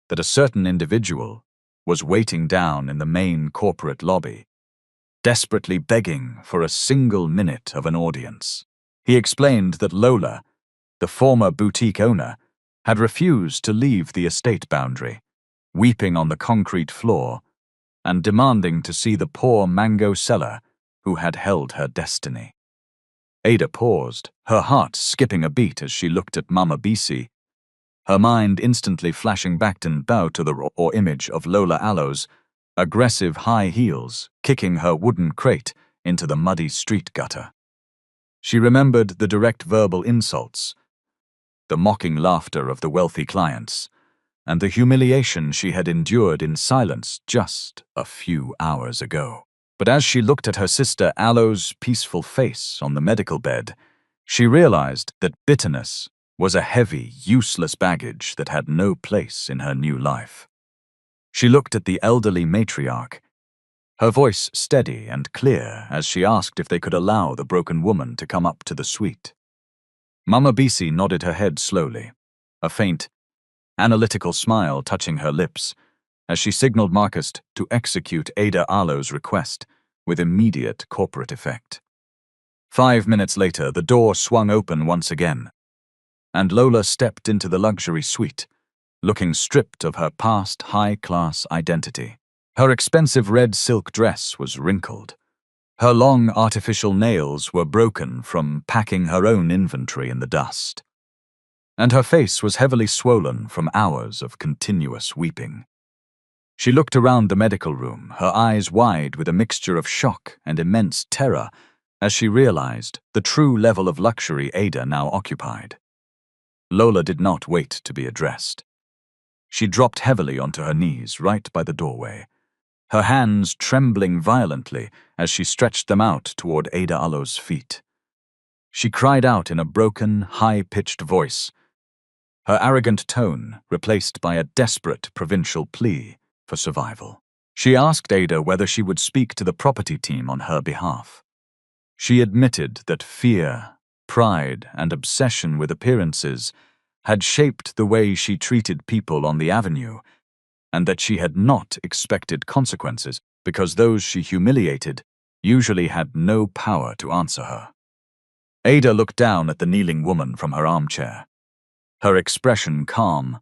that a certain individual was waiting down in the main corporate lobby, desperately begging for a single minute of an audience. He explained that Lola, the former boutique owner, had refused to leave the estate boundary, weeping on the concrete floor and demanding to see the poor mango seller who had held her destiny. Ada paused, her heart skipping a beat as she looked at Mama Bisi, her mind instantly flashing back to the raw image of Lola Alo's aggressive high heels kicking her wooden crate into the muddy street gutter. She remembered the direct verbal insults, the mocking laughter of the wealthy clients, and the humiliation she had endured in silence just a few hours ago. But as she looked at her sister Alo's peaceful face on the medical bed, she realized that bitterness was a heavy, useless baggage that had no place in her new life. She looked at the elderly matriarch, her voice steady and clear as she asked if they could allow the broken woman to come up to the suite. Mama Bisi nodded her head slowly, a faint, analytical smile touching her lips, as she signaled Marcus to execute Ada Alo's request with immediate corporate effect. 5 minutes later, the door swung open once again, and Lola stepped into the luxury suite, looking stripped of her past high-class identity. Her expensive red silk dress was wrinkled, Her long artificial nails were broken from packing her own inventory in the dust, and her face was heavily swollen from hours of continuous weeping. She looked around the medical room, her eyes wide with a mixture of shock and immense terror as she realized the true level of luxury Ada now occupied. Lola did not wait to be addressed. She dropped heavily onto her knees right by the doorway, her hands trembling violently as she stretched them out toward Ada Allo's feet. She cried out in a broken, high-pitched voice, her arrogant tone replaced by a desperate provincial plea for survival. She asked Ada whether she would speak to the property team on her behalf. She admitted that fear, pride, and obsession with appearances had shaped the way she treated people on the avenue, and that she had not expected consequences because those she humiliated usually had no power to answer her. Ada looked down at the kneeling woman from her armchair, her expression calm,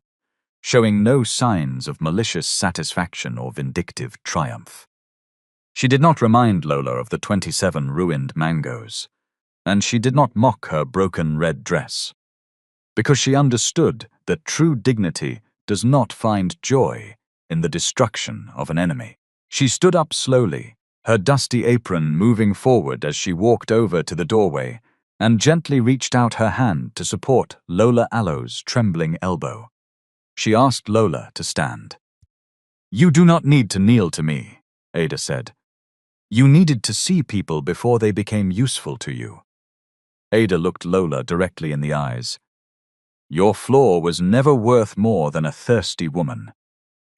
showing no signs of malicious satisfaction or vindictive triumph. She did not remind Lola of the 27 ruined mangoes, and she did not mock her broken red dress, because she understood that true dignity does not find joy in the destruction of an enemy. She stood up slowly, her dusty apron moving forward as she walked over to the doorway and gently reached out her hand to support Lola Allo's trembling elbow. She asked Lola to stand. "You do not need to kneel to me," Ada said. "You needed to see people before they became useful to you." Ada looked Lola directly in the eyes. "Your floor was never worth more than a thirsty woman,"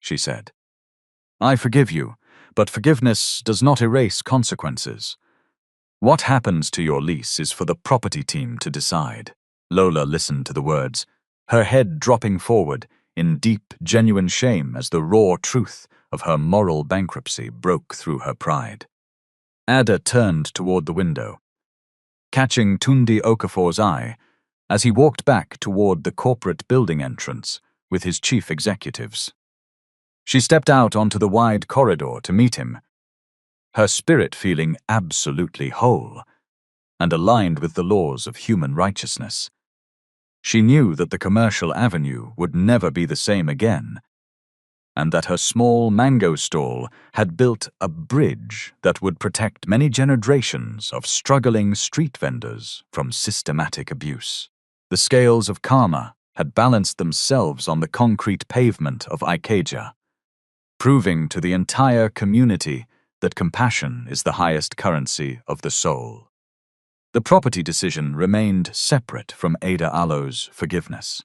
she said. "I forgive you, but forgiveness does not erase consequences. What happens to your lease is for the property team to decide." Lola listened to the words, her head dropping forward in deep, genuine shame as the raw truth of her moral bankruptcy broke through her pride. Ada turned toward the window, catching Tunde Okafor's eye as he walked back toward the corporate building entrance with his chief executives. She stepped out onto the wide corridor to meet him, her spirit feeling absolutely whole and aligned with the laws of human righteousness. She knew that the commercial avenue would never be the same again, and that her small mango stall had built a bridge that would protect many generations of struggling street vendors from systematic abuse. The scales of karma had balanced themselves on the concrete pavement of Ikeja, proving to the entire community that compassion is the highest currency of the soul. The property decision remained separate from Ada Allo's forgiveness.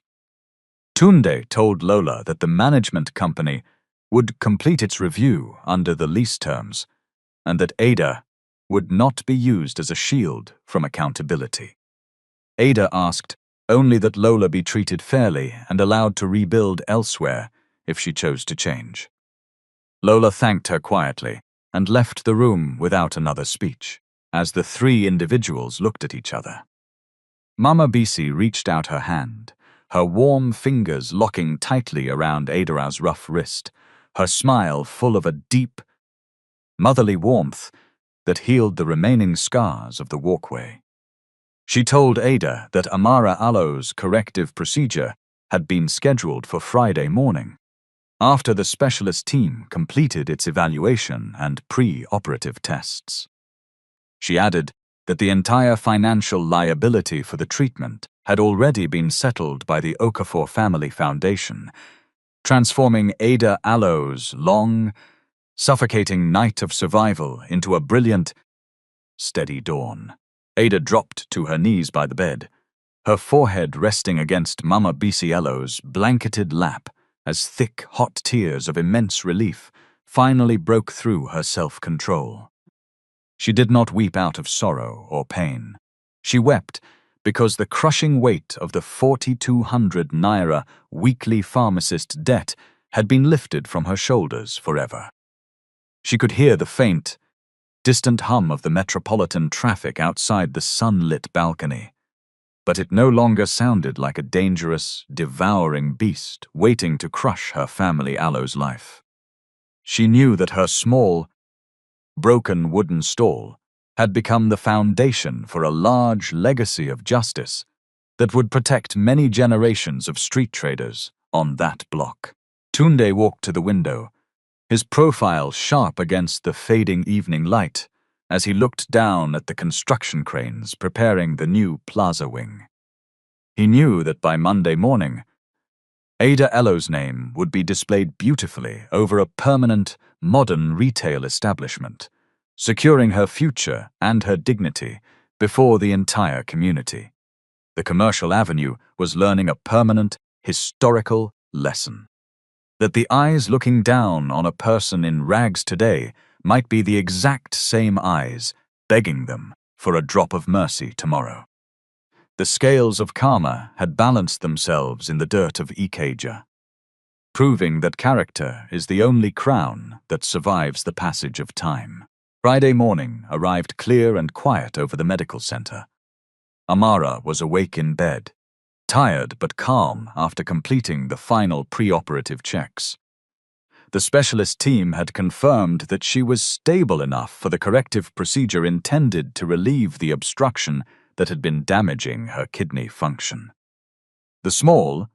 Tunde told Lola that the management company would complete its review under the lease terms, and that Ada would not be used as a shield from accountability. Ada asked only that Lola be treated fairly and allowed to rebuild elsewhere if she chose to change. Lola thanked her quietly and left the room without another speech, as the three individuals looked at each other. Mama Bisi reached out her hand, her warm fingers locking tightly around Ada's rough wrist, her smile full of a deep, motherly warmth that healed the remaining scars of the walkway. She told Ada that Amara Allo's corrective procedure had been scheduled for Friday morning, after the specialist team completed its evaluation and pre-operative tests. She added that the entire financial liability for the treatment had already been settled by the Okafor Family Foundation, transforming Ada Allo's long, suffocating night of survival into a brilliant, steady dawn. Ada dropped to her knees by the bed, her forehead resting against Mama Bisiello's blanketed lap as thick, hot tears of immense relief finally broke through her self-control. She did not weep out of sorrow or pain. She wept because the crushing weight of the 4,200 naira weekly pharmacist debt had been lifted from her shoulders forever. She could hear the faint, distant hum of the metropolitan traffic outside the sunlit balcony, but it no longer sounded like a dangerous, devouring beast waiting to crush her family Allo's life. She knew that her small, broken wooden stall had become the foundation for a large legacy of justice that would protect many generations of street traders on that block. Tunde walked to the window, his profile sharp against the fading evening light as he looked down at the construction cranes preparing the new plaza wing. He knew that by Monday morning, Ada Ello's name would be displayed beautifully over a permanent, modern retail establishment, securing her future and her dignity before the entire community. The commercial avenue was learning a permanent, historical lesson. That the eyes looking down on a person in rags today might be the exact same eyes begging them for a drop of mercy tomorrow. The scales of karma had balanced themselves in the dirt of Ikeja, proving that character is the only crown that survives the passage of time. Friday morning arrived clear and quiet over the medical center. Amara was awake in bed, tired but calm after completing the final pre-operative checks. The specialist team had confirmed that she was stable enough for the corrective procedure intended to relieve the obstruction that had been damaging her kidney function. The small,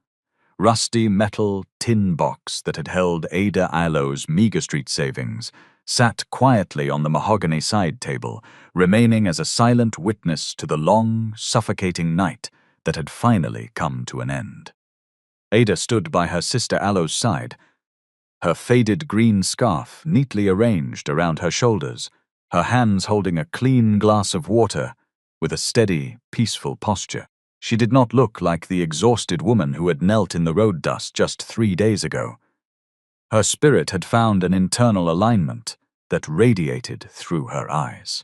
rusty metal tin box that had held Ada Ello's meager street savings sat quietly on the mahogany side table, remaining as a silent witness to the long, suffocating night that had finally come to an end. Ada stood by her sister Ello's side, her faded green scarf neatly arranged around her shoulders, her hands holding a clean glass of water with a steady, peaceful posture. She did not look like the exhausted woman who had knelt in the road dust just 3 days ago. Her spirit had found an internal alignment that radiated through her eyes.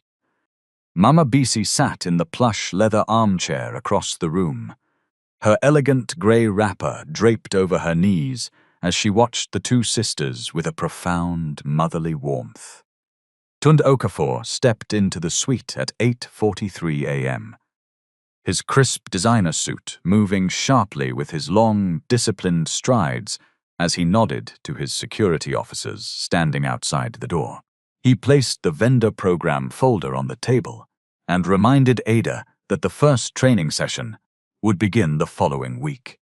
Mama Bisi sat in the plush leather armchair across the room, her elegant grey wrapper draped over her knees as she watched the two sisters with a profound motherly warmth. Tund Okafor stepped into the suite at 8:43 a.m., his crisp designer suit moving sharply with his long, disciplined strides as he nodded to his security officers standing outside the door. He placed the vendor program folder on the table and reminded Ada that the first training session would begin the following week.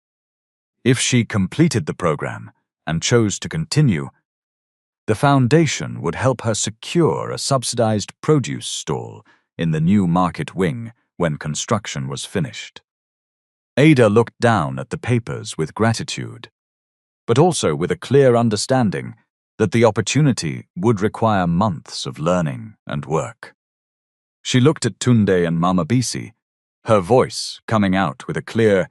If she completed the program and chose to continue, the foundation would help her secure a subsidized produce stall in the new market wing when construction was finished. Ada looked down at the papers with gratitude, but also with a clear understanding that the opportunity would require months of learning and work. She looked at Tunde and Mama Bisi, her voice coming out with a clear,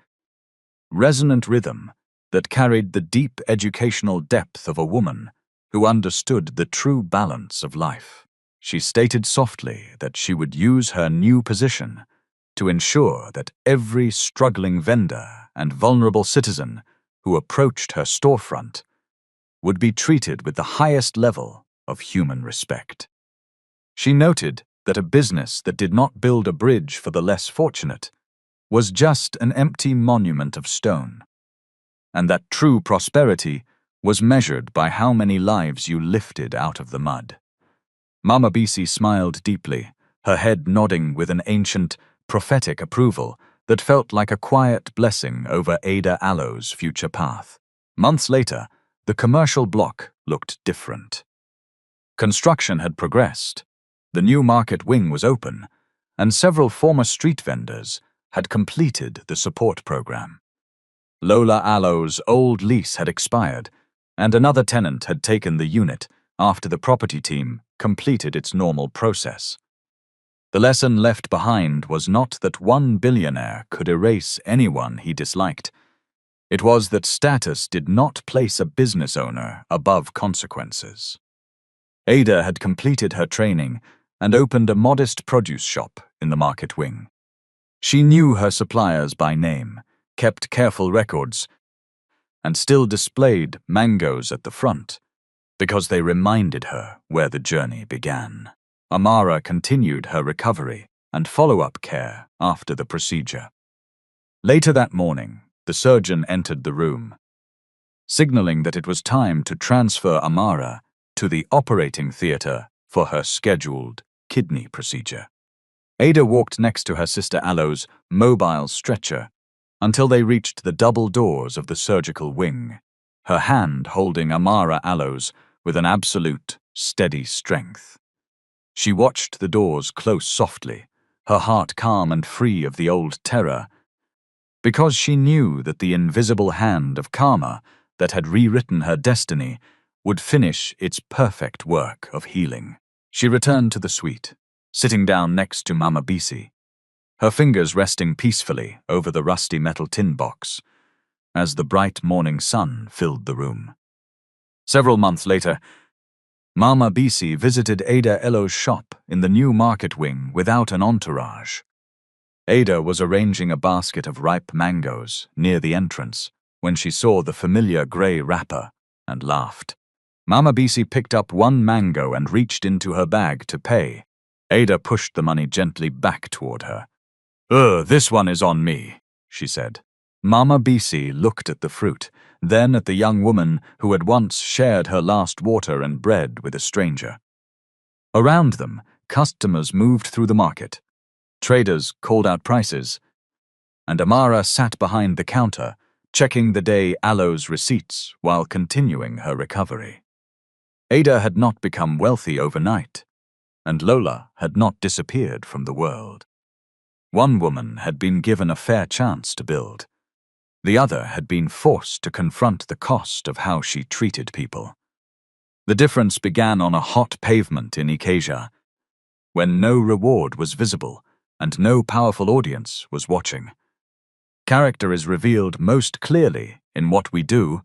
resonant rhythm that carried the deep educational depth of a woman who understood the true balance of life. She stated softly that she would use her new position to ensure that every struggling vendor and vulnerable citizen who approached her storefront would be treated with the highest level of human respect. She noted that a business that did not build a bridge for the less fortunate was just an empty monument of stone, and that true prosperity was measured by how many lives you lifted out of the mud. Mama Bisi smiled deeply, her head nodding with an ancient, prophetic approval that felt like a quiet blessing over Ada Ello's future path. Months later, the commercial block looked different. Construction had progressed, the new market wing was open, and several former street vendors had completed the support program. Lola Ello's old lease had expired, and another tenant had taken the unit after the property team completed its normal process. The lesson left behind was not that one billionaire could erase anyone he disliked. It was that status did not place a business owner above consequences. Ada had completed her training and opened a modest produce shop in the market wing. She knew her suppliers by name, kept careful records, and still displayed mangoes at the front because they reminded her where the journey began. Amara continued her recovery and follow-up care after the procedure. Later that morning, the surgeon entered the room, signaling that it was time to transfer Amara to the operating theater for her scheduled kidney procedure. Ada walked next to her sister Aloe's mobile stretcher until they reached the double doors of the surgical wing, her hand holding Amara Aloe's with an absolute, steady strength. She watched the doors close softly, her heart calm and free of the old terror, because she knew that the invisible hand of karma that had rewritten her destiny would finish its perfect work of healing. She returned to the suite, sitting down next to Mama Bisi, her fingers resting peacefully over the rusty metal tin box as the bright morning sun filled the room. Several months later, Mama Bisi visited Ada Elo's shop in the new market wing without an entourage. Ada was arranging a basket of ripe mangoes near the entrance when she saw the familiar grey wrapper and laughed. Mama Bisi picked up one mango and reached into her bag to pay. Ada pushed the money gently back toward her. This one is on me," she said. Mama Bisi looked at the fruit, then at the young woman who had once shared her last water and bread with a stranger. Around them, customers moved through the market. Traders called out prices, and Amara sat behind the counter, checking the day Aloe's receipts while continuing her recovery. Ada had not become wealthy overnight, and Lola had not disappeared from the world. One woman had been given a fair chance to build. The other had been forced to confront the cost of how she treated people. The difference began on a hot pavement in Ikeja, when no reward was visible and no powerful audience was watching. Character is revealed most clearly in what we do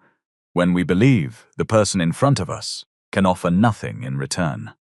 when we believe the person in front of us can offer nothing in return.